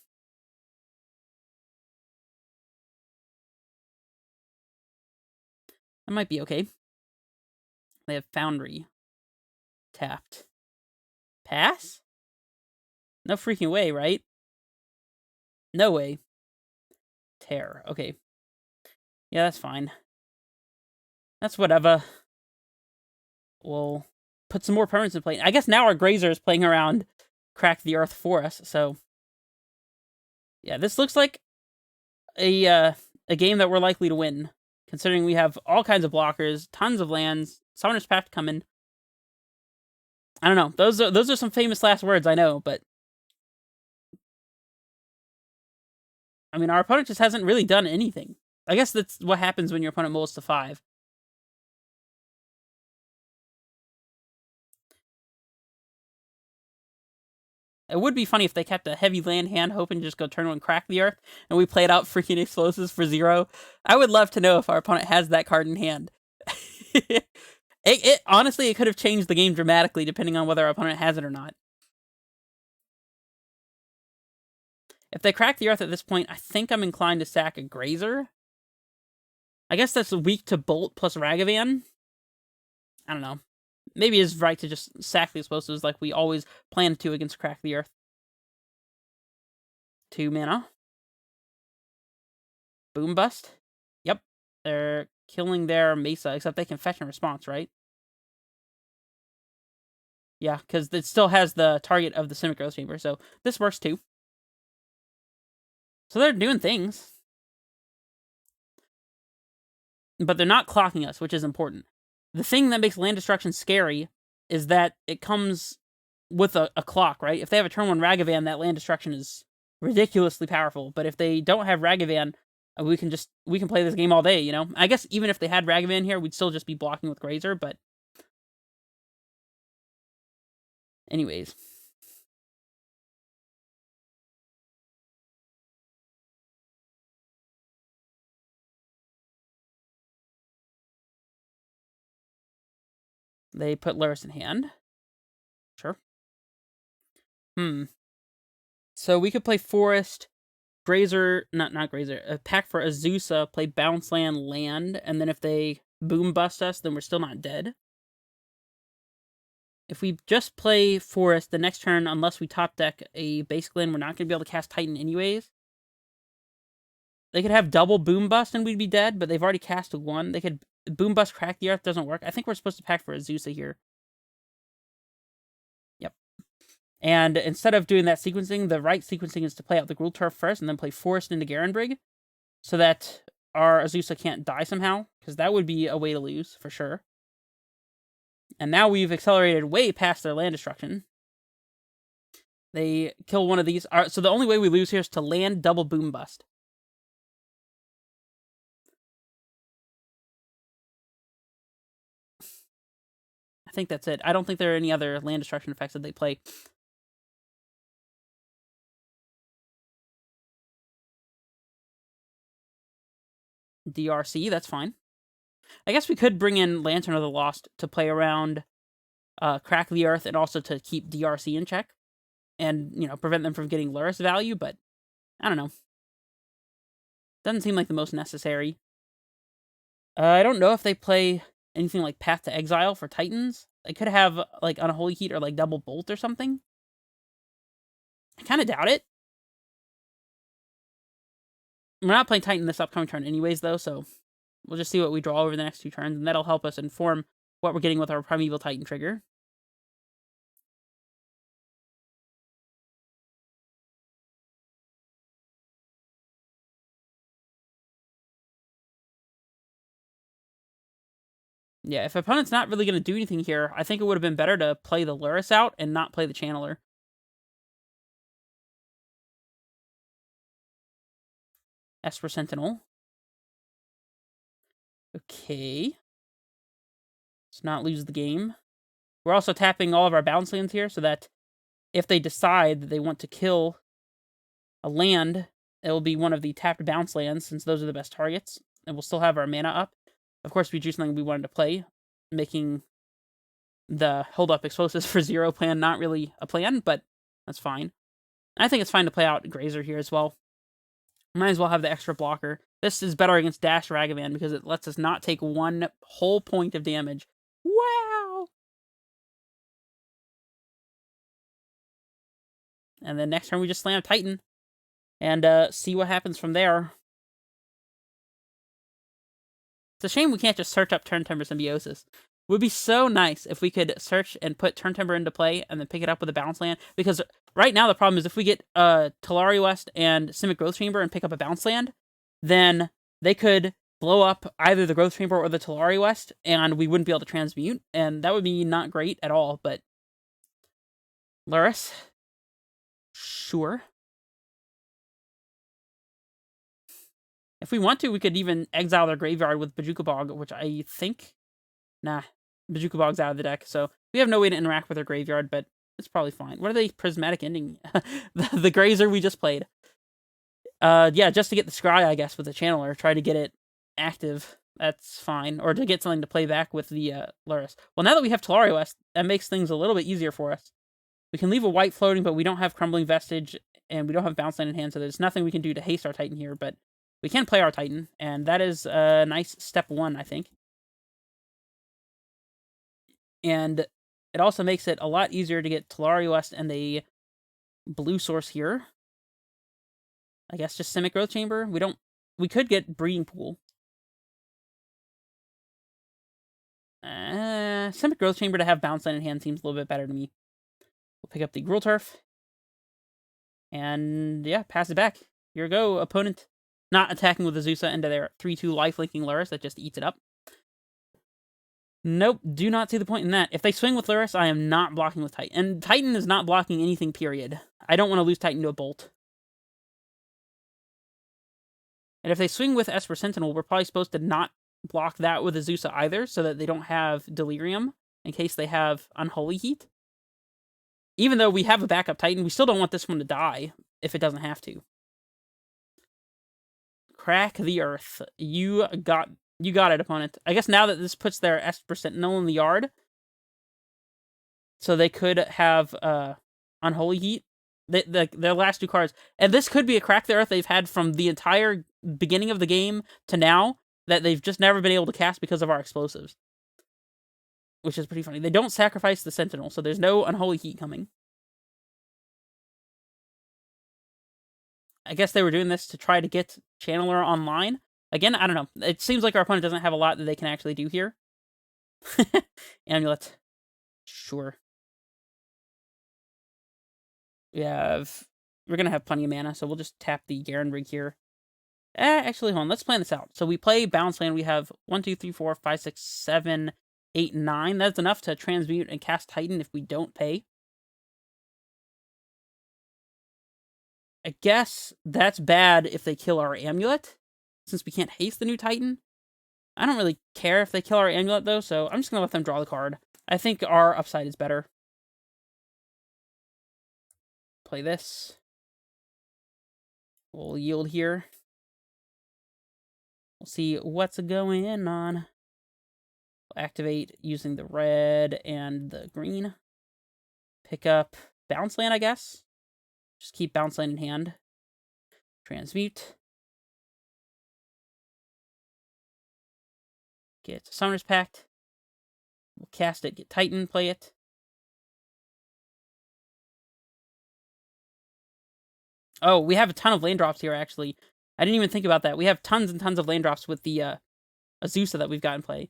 That might be okay. They have Foundry. Tapped. Pass? No freaking way, right? No way. Tear. Okay. Yeah, that's fine. That's whatever. We'll put some more permanents in play. I guess now our Grazer is playing around Crack the Earth for us, so... Yeah, this looks like a game that we're likely to win, considering we have all kinds of blockers, tons of lands, Summoner's Pact coming. I don't know. Those are some famous last words, I know, but... I mean, our opponent just hasn't really done anything. I guess that's what happens when your opponent molds to 5. It would be funny if they kept a heavy land hand, hoping to just go turn 1 Crack the Earth, and we played out freaking Explosives for 0. I would love to know if our opponent has that card in hand. Honestly, it could have changed the game dramatically, depending on whether our opponent has it or not. If they Crack the Earth at this point, I think I'm inclined to sack a Grazer. I guess that's weak to Bolt plus Ragavan. I don't know. Maybe it's right to just sack the Explosives like we always plan to against Crack the Earth. 2 mana. Boom Bust. Yep. They're killing their Mesa, except they can fetch in response, right? Yeah, because it still has the target of the Simic Growth Chamber, so this works too. So they're doing things. But they're not clocking us, which is important. The thing that makes land destruction scary is that it comes with a clock, right? If they have a turn 1 Ragavan, that land destruction is ridiculously powerful. But if they don't have Ragavan, we can play this game all day, you know? I guess even if they had Ragavan here, we'd still just be blocking with Grazer, but... Anyways. They put Luris in hand. Sure. So we could play Forest, Grazer, not Grazer, a pack for Azusa, play Bounce Land, and then if they boom bust us, then we're still not dead. If we just play Forest the next turn, unless we top deck a basic land, we're not going to be able to cast Titan anyways. They could have double boom bust and we'd be dead, but they've already cast one. They could boom bust Crack the Earth, doesn't work. I think we're supposed to pack for Azusa here. Yep. And instead of doing that sequencing, the right sequencing is to play out the Gruul Turf first and then play Forest into Garenbrig, so that our Azusa can't die somehow, because that would be a way to lose, for sure. And now we've accelerated way past their land destruction. They kill one of these. So the only way we lose here is to land double boom bust. I think that's it. I don't think there are any other land destruction effects that they play. DRC, that's fine. I guess we could bring in Lantern of the Lost to play around Crack the Earth and also to keep DRC in check. And, prevent them from getting Luris value, but I don't know. Doesn't seem like the most necessary. I don't know if they play anything like Path to Exile for Titans. They could have, like, Unholy Heat or, like, Double Bolt or something. I kind of doubt it. We're not playing Titan this upcoming turn anyways, though, so we'll just see what we draw over the next 2 turns, and that'll help us inform what we're getting with our Primeval Titan trigger. Yeah, if opponent's not really going to do anything here, I think it would have been better to play the Luris out and not play the Channeler. Esper Sentinel. Okay. Let's not lose the game. We're also tapping all of our bounce lands here, so that if they decide that they want to kill a land, it will be one of the tapped bounce lands, since those are the best targets, and we'll still have our mana up. Of course, we drew something we wanted to play, making the Hold Up Explosives for 0 plan not really a plan, but that's fine. I think it's fine to play out Grazer here as well. Might as well have the extra blocker. This is better against Dash Ragavan because it lets us not take 1 whole point of damage. Wow! And then next turn we just slam Titan and see what happens from there. It's a shame we can't just search up Turntimber Symbiosis. It would be so nice if we could search and put Turntimber into play and then pick it up with a bounce land. Because right now the problem is if we get Talari West and Simic Growth Chamber and pick up a bounce land, then they could blow up either the Growth Chamber or the Talari West, and we wouldn't be able to transmute, and that would be not great at all, but Luris. Sure. If we want to, we could even exile their graveyard with Bojuka Bog, which I think... Nah, Bojuka Bog's out of the deck, so we have no way to interact with their graveyard, but it's probably fine. What are they? Prismatic Ending? the Grazer we just played. Yeah, just to get the Scry, I guess, with the Channeler. Try to get it active. That's fine. Or to get something to play back with the Luris. Well, now that we have Talari West, that makes things a little bit easier for us. We can leave a white floating, but we don't have Crumbling Vestige, and we don't have Bounce Land in hand, so there's nothing we can do to haste our Titan here, but we can play our Titan, and that is a nice step 1, I think. And it also makes it a lot easier to get Talari West and a blue source here. I guess just Simic Growth Chamber. We could get Breeding Pool. Simic Growth Chamber to have Bounce Land in hand seems a little bit better to me. We'll pick up the Gruul Turf. And yeah, pass it back. Here we go, opponent. Not attacking with Azusa into their 3/2 life-linking Luris that just eats it up. Nope, do not see the point in that. If they swing with Luris, I am not blocking with Titan. And Titan is not blocking anything, period. I don't want to lose Titan to a Bolt. And if they swing with Esper Sentinel, we're probably supposed to not block that with Azusa either, so that they don't have Delirium, in case they have Unholy Heat. Even though we have a backup Titan, we still don't want this one to die, if it doesn't have to. Crack the Earth. You got it, opponent. I guess now that this puts their Esper Sentinel in the yard, So they could have Unholy Heat. Their last 2 cards. And this could be a Crack the Earth they've had from the entire beginning of the game to now that they've just never been able to cast because of our explosives. Which is pretty funny. They don't sacrifice the Sentinel, so there's no Unholy Heat coming. I guess they were doing this to try to get Channeler online. Again, I don't know. It seems like our opponent doesn't have a lot that they can actually do here. Amulet. Sure. We're going to have plenty of mana, so we'll just tap the Garen Rig here. Actually, hold on. Let's plan this out. So we play Bounce Land. We have 1, 2, 3, 4, 5, 6, 7, 8, 9. That's enough to transmute and cast Titan if we don't pay. I guess that's bad if they kill our Amulet, since we can't haste the new Titan. I don't really care if they kill our Amulet, though, so I'm just going to let them draw the card. I think our upside is better. Play this. We'll yield here. We'll see what's going on. We'll activate using the red and the green. Pick up Bounce Land, I guess. Just keep Bounce Land in hand. Transmute. Get Summoner's Pact. We'll cast it, get Titan, play it. Oh, we have a ton of land drops here, actually. I didn't even think about that. We have tons and tons of land drops with the Azusa that we've got in play.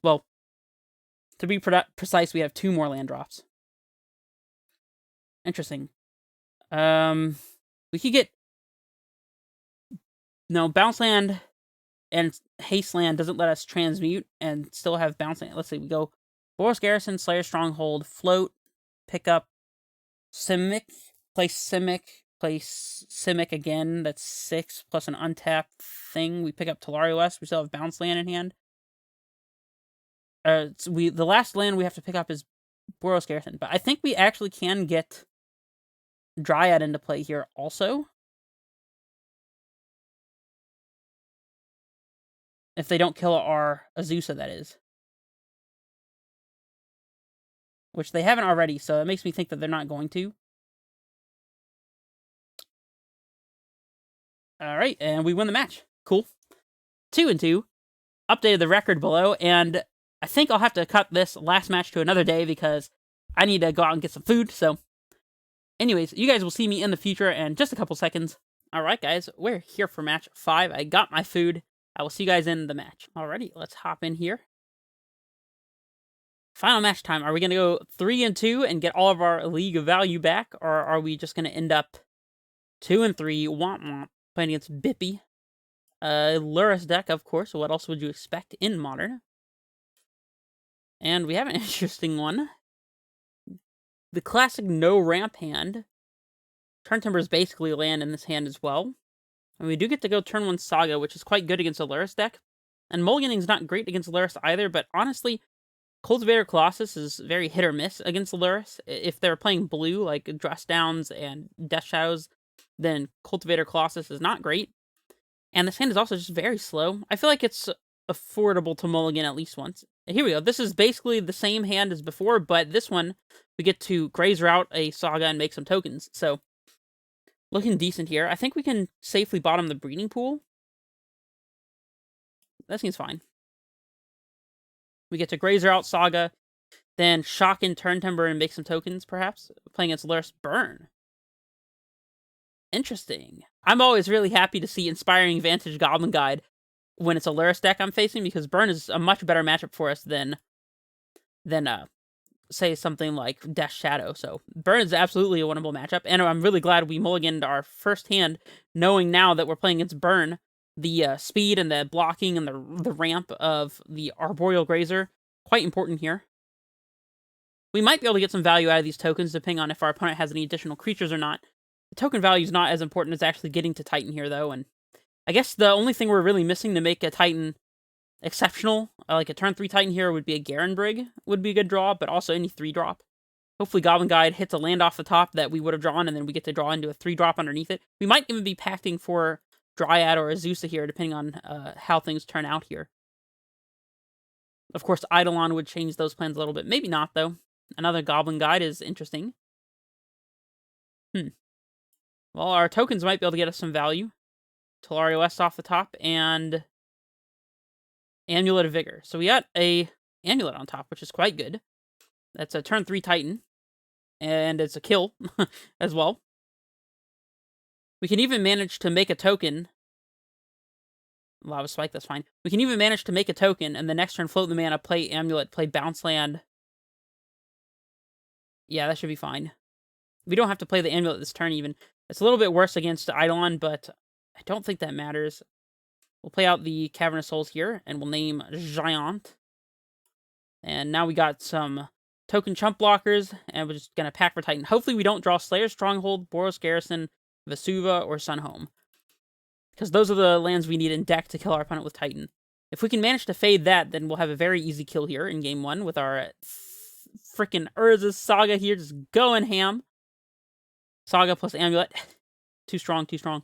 Well, to be precise, we have 2 more land drops. Interesting. We could get... No, Bounce Land and Haste Land doesn't let us transmute and still have Bounce Land. Let's see, we go Boros Garrison, Slayer Stronghold, Float, pick up Simic, play Simic, play Simic again. That's 6 plus an untapped thing. We pick up Telaria West. We still have Bounce Land in hand. The last land we have to pick up is Boros Garrison, but I think we actually can get Dryad into play here also. If they don't kill our Azusa, that is. Which they haven't already, so it makes me think that they're not going to. Alright, and we win the match. Cool. 2-2. Updated the record below, and I think I'll have to cut this last match to another day because I need to go out and get some food, so... Anyways, you guys will see me in the future in just a couple seconds. Alright, guys, we're here for match 5. I got my food. I will see you guys in the match. Alrighty, let's hop in here. Final match time. Are we going to go 3-2 and get all of our league value back, or are we just going to end up 2-3, womp womp, playing against Bippy? Lurrus deck, of course. What else would you expect in Modern? And we have an interesting one. The classic no ramp hand. Turntimber is basically land in this hand as well. And we do get to go turn 1 Saga, which is quite good against a Lurrus deck. And Mulliganing's not great against Lurrus either, but honestly, Cultivator Colossus is very hit or miss against Lurrus. If they're playing blue, like Dress Downs and Death Shadows, then Cultivator Colossus is not great. And this hand is also just very slow. I feel like it's affordable to mulligan at least once. Here we go. This is basically the same hand as before, but this one, we get to Grazer out a Saga and make some tokens. So, looking decent here. I think we can safely bottom the Breeding Pool. That seems fine. We get to Grazer out Saga, then shock in Turntimber and make some tokens, perhaps. Playing against Lurrus Burn. Interesting. I'm always really happy to see Inspiring Vantage Goblin Guide when it's a Lurrus deck I'm facing, because Burn is a much better matchup for us than say, something like Death Shadow. So, Burn is absolutely a winnable matchup, and I'm really glad we mulliganed our first hand, knowing now that we're playing against Burn. The speed and the blocking and the ramp of the Arboreal Grazer, quite important here. We might be able to get some value out of these tokens, depending on if our opponent has any additional creatures or not. The token value is not as important as actually getting to Titan here, though, and I guess the only thing we're really missing to make a Titan exceptional, like a turn 3 Titan here, would be a Garen Brig, would be a good draw, but also any 3-drop. Hopefully Goblin Guide hits a land off the top that we would have drawn, and then we get to draw into a 3-drop underneath it. We might even be pacting for Dryad or Azusa here, depending on how things turn out here. Of course, Eidolon would change those plans a little bit. Maybe not, though. Another Goblin Guide is interesting. Well, our tokens might be able to get us some value. Tolaria West off the top, and Amulet of Vigor. So we got a Amulet on top, which is quite good. That's a turn 3 Titan, and it's a kill as well. We can even manage to make a token. Lava Spike, that's fine. We can even manage to make a token, and the next turn float the mana, play Amulet, play Bounce Land. Yeah, that should be fine. We don't have to play the Amulet this turn even. It's a little bit worse against Eidolon, but I don't think that matters. We'll play out the Cavern of Souls here, and we'll name Giant. And now we got some token chump blockers, and we're just going to pack for Titan. Hopefully we don't draw Slayer's Stronghold, Boros Garrison, Vesuva, or Sunhome. Because those are the lands we need in deck to kill our opponent with Titan. If we can manage to fade that, then we'll have a very easy kill here in game 1 with our freaking Urza's Saga here just going ham. Saga plus Amulet. Too strong, too strong.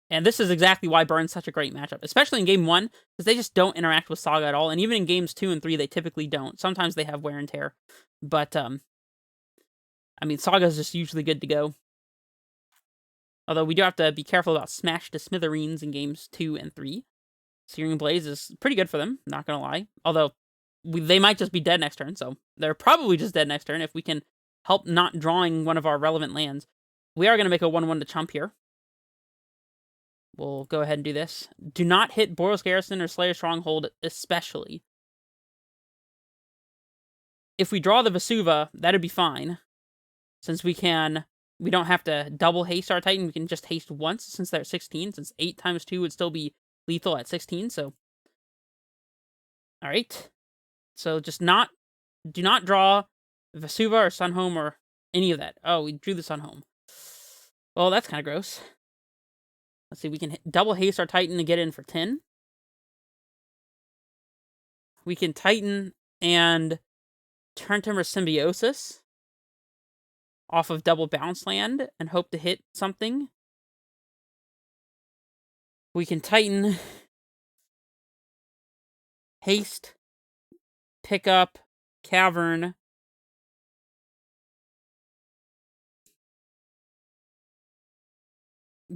And this is exactly why Burn's such a great matchup, especially in game 1, because they just don't interact with Saga at all, and even in games 2 and 3, they typically don't. Sometimes they have wear and tear, but, I mean, Saga is just usually good to go. Although we do have to be careful about Smash to Smithereens in games 2 and 3. Searing Blaze is pretty good for them, not gonna lie. Although, they might just be dead next turn, so they're probably just dead next turn if we can help not drawing one of our relevant lands. We are gonna make a 1/1 to chump here. We'll go ahead and do this. Do not hit Boros Garrison or Slayer Stronghold, especially. If we draw the Vesuva, that'd be fine. Since we don't have to double haste our Titan, we can just haste once since they're at 16, since 8 times 2 would still be lethal at 16, so. Alright. So just do not draw Vesuva or Sunhome or any of that. Oh, we drew the Sunhome. Well, that's kind of gross. Let's see, we can double haste our Titan to get in for 10. We can Titan and Turntimber Symbiosis off of double bounce land and hope to hit something. We can Titan, haste, pick up, Cavern,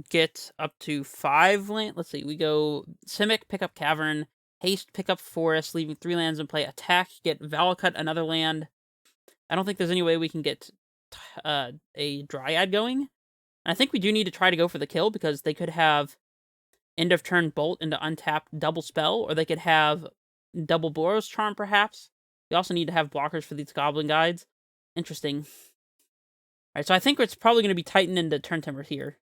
get up to 5 land. Let's see, we go Simic, pick up Cavern, haste, pick up Forest, leaving 3 lands in play, attack, get Valakut, another land. I don't think there's any way we can get a Dryad going. And I think we do need to try to go for the kill, because they could have end of turn Bolt into untapped double spell, or they could have double Boros Charm, perhaps. We also need to have blockers for these Goblin Guides. Interesting. Alright, so I think it's probably going to be Titan into Turntimber here.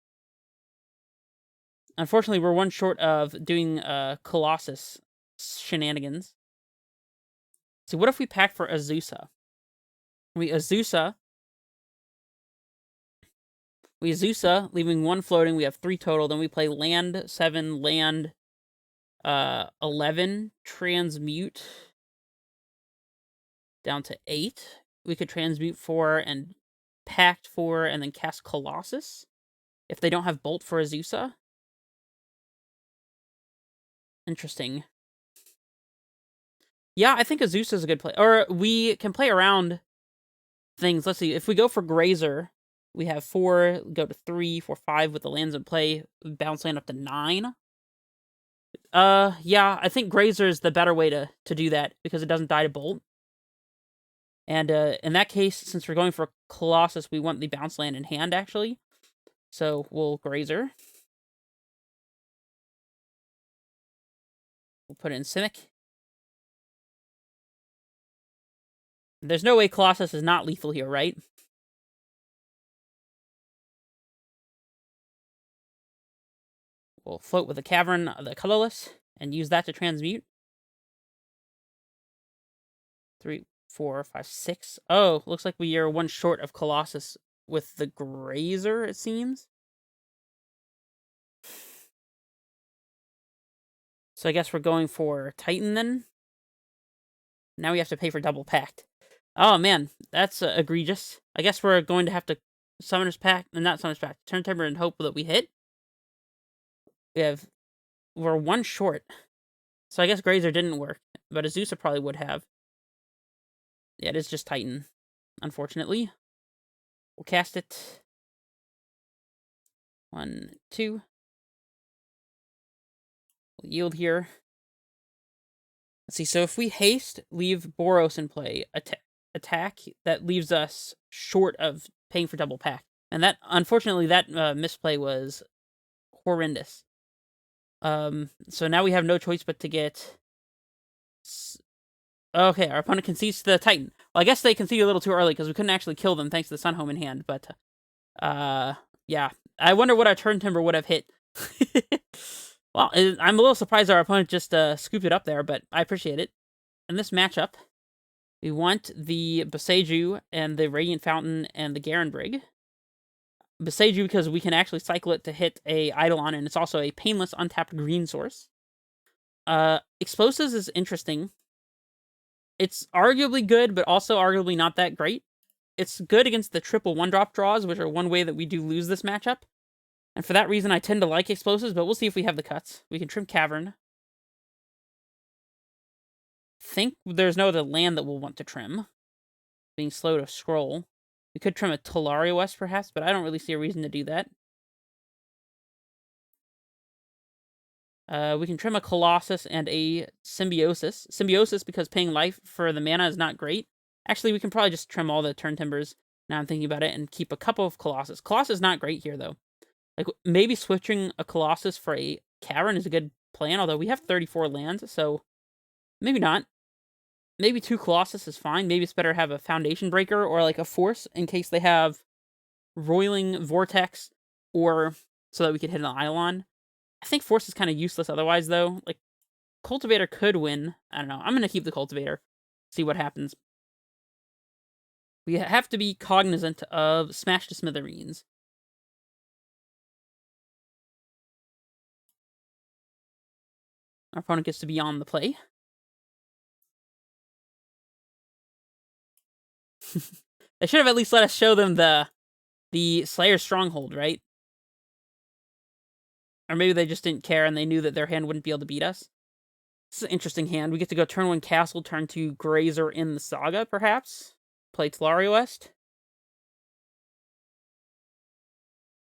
Unfortunately, we're one short of doing Colossus shenanigans. So what if we pack for Azusa? We Azusa, leaving 1 floating. We have 3 total. Then we play land 7, land 11, transmute down to 8. We could transmute 4 and pact 4 and then cast Colossus if they don't have Bolt for Azusa. Interesting. Yeah, I think Azusa is a good play. Or we can play around things. Let's see. If we go for Grazer, we have 4, go to 3, 4, 5 with the lands in play, bounce land up to 9. Yeah, I think Grazer is the better way to do that, because it doesn't die to Bolt. And in that case, since we're going for Colossus, we want the bounce land in hand, actually. So we'll Grazer. We'll put in Simic. There's no way Colossus is not lethal here, right? We'll float with the Cavern, the colorless, and use that to transmute. 3, 4, 5, 6. Oh, looks like we are 1 short of Colossus with the Grazer, it seems. So I guess we're going for Titan then. Now we have to pay for double pact. Oh man, that's egregious. I guess we're going to have to Summoner's Pact, not Summoner's Pact, Turntimber and hope that we hit. We're 1 short. So I guess Grazer didn't work, but Azusa probably would have. Yeah, it is just Titan, unfortunately. We'll cast it. 1, 2. We'll yield here. Let's see, so if we haste, leave Boros in play, attack, that leaves us short of paying for double pack. And that, unfortunately, that misplay was horrendous. So now we have no choice but to get... Okay, our opponent concedes to the Titan. Well, I guess they conceded a little too early because we couldn't actually kill them thanks to the Sunhome in hand, but... yeah. I wonder what our Turntimber would have hit. Well, I'm a little surprised our opponent just scooped it up there, but I appreciate it. In this matchup, we want the Boseiju and the Radiant Fountain and the Garen Brig. Boseiju because we can actually cycle it to hit a Eidolon, and it's also a painless untapped green source. Explosives is interesting. It's arguably good, but also arguably not that great. It's good against the triple 1-drop draws, which are one way that we do lose this matchup. And for that reason, I tend to like explosives, but we'll see if we have the cuts. We can trim Cavern. Think there's no other land that we'll want to trim. Being slow to scroll. We could trim a Tolaria West, perhaps, but I don't really see a reason to do that. We can trim a Colossus and a Symbiosis. Symbiosis because paying life for the mana is not great. Actually, we can probably just trim all the Turntimbers, now I'm thinking about it, and keep a couple of Colossus. Colossus is not great here, though. Like, maybe switching a Colossus for a Cavern is a good plan, although we have 34 lands, so maybe not. Maybe 2 Colossus is fine. Maybe it's better to have a Foundation Breaker or, like, a Force in case they have Roiling Vortex, or so that we could hit an Eidolon. I think Force is kind of useless otherwise, though. Like, Cultivator could win. I don't know. I'm going to keep the Cultivator. See what happens. We have to be cognizant of Smash to Smithereens. Our opponent gets to be on the play. They should have at least let us show them the Slayer's Stronghold, right? Or maybe they just didn't care and they knew that their hand wouldn't be able to beat us. This is an interesting hand. We get to go turn 1 Castle, turn 2 Grazer in the Saga, perhaps? Play Tolaria West.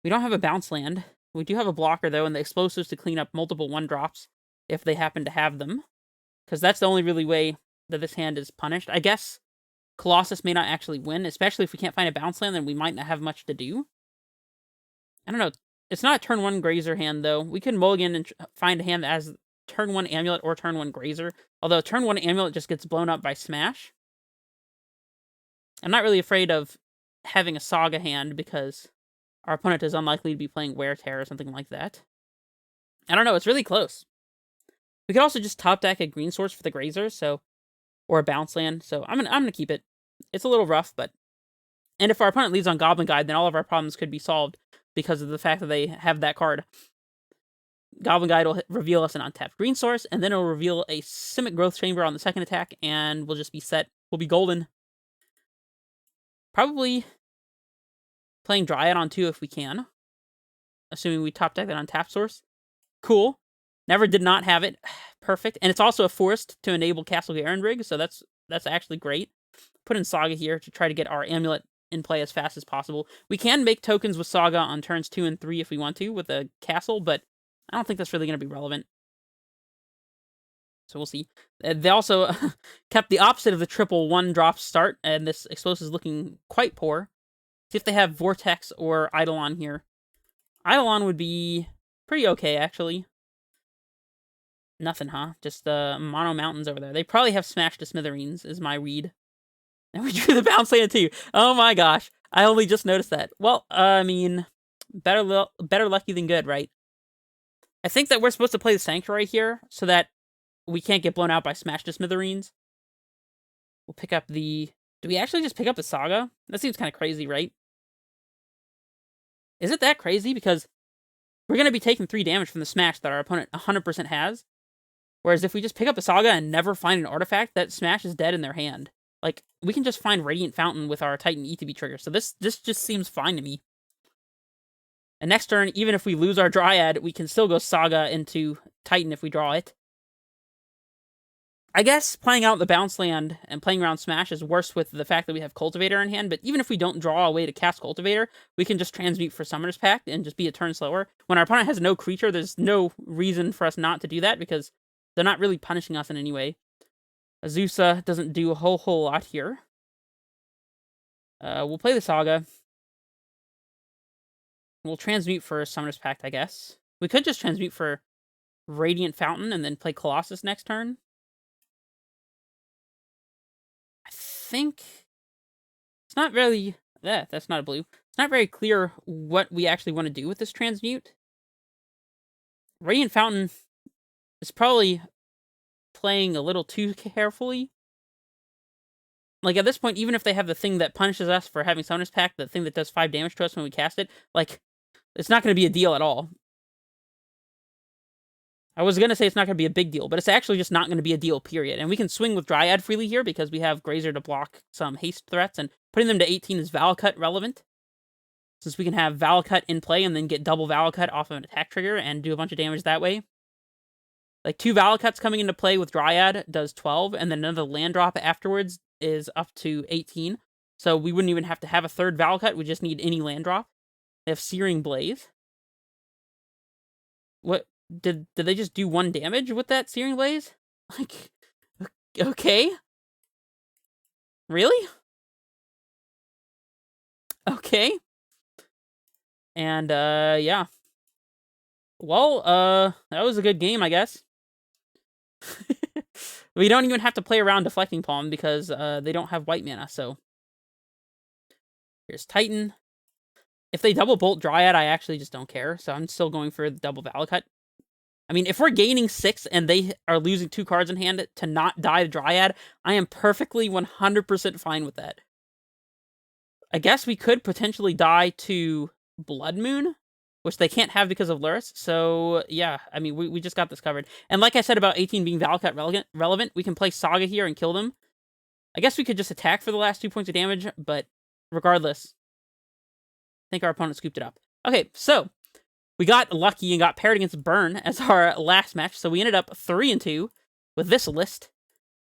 We don't have a bounce land. We do have a blocker, though, and the explosives to clean up multiple 1-drops if they happen to have them. Because that's the only really way that this hand is punished. I guess Colossus may not actually win, especially if we can't find a bounce land, then we might not have much to do. I don't know. It's not a turn 1 Grazer hand, though. We can mulligan and find a hand that has turn 1 Amulet or turn 1 Grazer. Although turn 1 Amulet just gets blown up by Smash. I'm not really afraid of having a Saga hand because our opponent is unlikely to be playing Wear Tear or something like that. I don't know. It's really close. We could also just top deck a green source for the Grazer, so, or a bounce land. So I'm gonna keep it. It's a little rough, but, and if our opponent leads on Goblin Guide, then all of our problems could be solved because of the fact that they have that card. Goblin Guide will reveal us an untapped green source, and then it'll reveal a Simic Growth Chamber on the second attack, and we'll just be set. We'll be golden. Probably playing Dryad on 2 if we can. Assuming we top deck that untapped source. Cool. Never did not have it. Perfect. And it's also a forced to enable Castle Garen Rig, so that's actually great. Put in Saga here to try to get our Amulet in play as fast as possible. We can make tokens with Saga on turns 2 and 3 if we want to with a castle, but I don't think that's really going to be relevant. So we'll see. They also kept the opposite of the triple 1-drop start, and this explosive is looking quite poor. See if they have Vortex or Eidolon here. Eidolon would be pretty okay, actually. Nothing, huh? Just Mono Mountains over there. They probably have Smash to Smithereens, is my read. And we drew the bounce land too. Oh my gosh. I only just noticed that. Well, I mean, better lucky than good, right? I think that we're supposed to play the Sanctuary here so that we can't get blown out by Smash to Smithereens. We'll pick up the... Do we actually just pick up the Saga? That seems kind of crazy, right? Is it that crazy? Because we're going to be taking 3 damage from the Smash that our opponent 100% has. Whereas if we just pick up the Saga and never find an artifact, that Smash is dead in their hand. Like, we can just find Radiant Fountain with our Titan ETB trigger. So this just seems fine to me. And next turn, even if we lose our Dryad, we can still go Saga into Titan if we draw it. I guess playing out the bounce land and playing around Smash is worse with the fact that we have Cultivator in hand, but even if we don't draw a way to cast Cultivator, we can just transmute for Summoner's Pact and just be a turn slower. When our opponent has no creature, there's no reason for us not to do that, because they're not really punishing us in any way. Azusa doesn't do a whole lot here. We'll play the Saga. We'll transmute for Summoner's Pact, I guess. We could just transmute for Radiant Fountain and then play Colossus next turn. I think it's not really... that's not a blue. It's not very clear what we actually want to do with this transmute. Radiant Fountain is probably playing a little too carefully. Like, at this point, even if they have the thing that punishes us for having Summoner's Pact, the thing that does 5 damage to us when we cast it, like, it's not going to be a deal at all. I was going to say it's not going to be a big deal, but it's actually just not going to be a deal, period. And we can swing with Dryad freely here because we have Grazer to block some haste threats, and putting them to 18 is Valakut relevant, since we can have Valakut in play and then get double Valakut off of an attack trigger and do a bunch of damage that way. Like, 2 Valakuts coming into play with Dryad does 12, and then another land drop afterwards is up to 18. So we wouldn't even have to have a third Valakut, we just need any land drop. They have Searing Blaze. What? Did they just do 1 damage with that Searing Blaze? Like, okay. Really? Okay. And, yeah. Well, that was a good game, I guess. We don't even have to play around Deflecting Palm because, they don't have white mana, so. Here's Titan. If they double Bolt Dryad, I actually just don't care, so I'm still going for the double Valakut. I mean, if we're gaining 6 and they are losing 2 cards in hand to not die to Dryad, I am perfectly 100% fine with that. I guess we could potentially die to Blood Moon, which they can't have because of Luris. So, yeah, I mean, we just got this covered. And like I said about 18 being Valakut relevant, we can play Saga here and kill them. I guess we could just attack for the last 2 points of damage, but regardless, I think our opponent scooped it up. Okay, so we got lucky and got paired against Burn as our last match, so we ended up 3-2 with this list.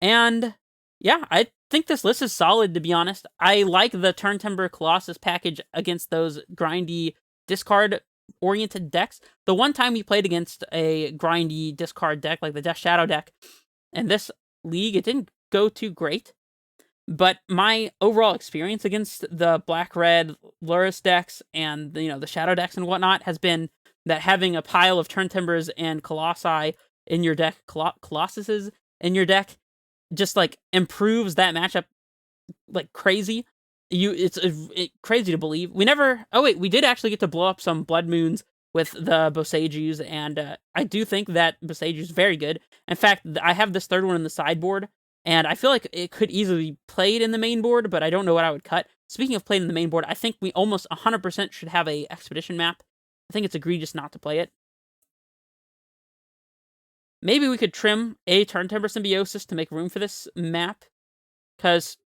And yeah, I think this list is solid, to be honest. I like the Turntimber Colossus package against those grindy discard-oriented decks. The one time we played against a grindy discard deck, like the Death Shadow deck, in this league, it didn't go too great. But my overall experience against the black-red Luris decks and, you know, the Shadow decks and whatnot has been that having a pile of Turntimbers and Colossi in your deck, Colossuses in your deck, just, like, improves that matchup like crazy. It's crazy to believe. We never... Oh, wait, we did actually get to blow up some Blood Moons with the Boseijus, and I do think that Boseiju is very good. In fact, I have this third one in the sideboard, and I feel like it could easily be played in the main board, but I don't know what I would cut. Speaking of played in the main board, I think we almost 100% should have a Expedition map. I think it's egregious not to play it. Maybe we could trim a Turntimber Symbiosis to make room for this map, because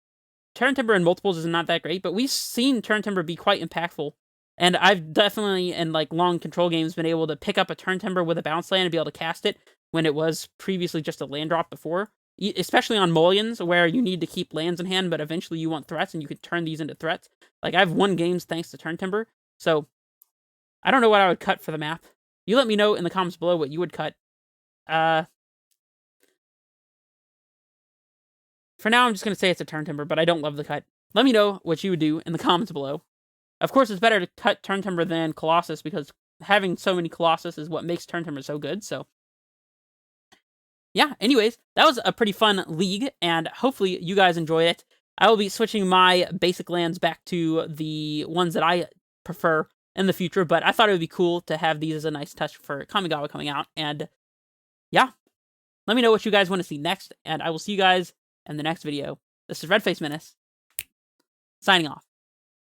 Turntimber in multiples is not that great, but we've seen Turntimber be quite impactful. And I've definitely, in like long control games, been able to pick up a Turntimber with a bounce land and be able to cast it when it was previously just a land drop before. Especially on mulligans, where you need to keep lands in hand, but eventually you want threats, and you can turn these into threats. Like, I've won games thanks to Turntimber, so I don't know what I would cut for the map. You let me know in the comments below what you would cut. For now, I'm just going to say it's a Turntimber, but I don't love the cut. Let me know what you would do in the comments below. Of course, it's better to cut Turntimber than Colossus, because having so many Colossus is what makes Turntimber so good, so yeah, anyways, that was a pretty fun league, and hopefully you guys enjoyed it. I will be switching my basic lands back to the ones that I prefer in the future, but I thought it would be cool to have these as a nice touch for Kamigawa coming out, and yeah, let me know what you guys want to see next, and I will see you guys in the next video. This is Redface Menace, signing off.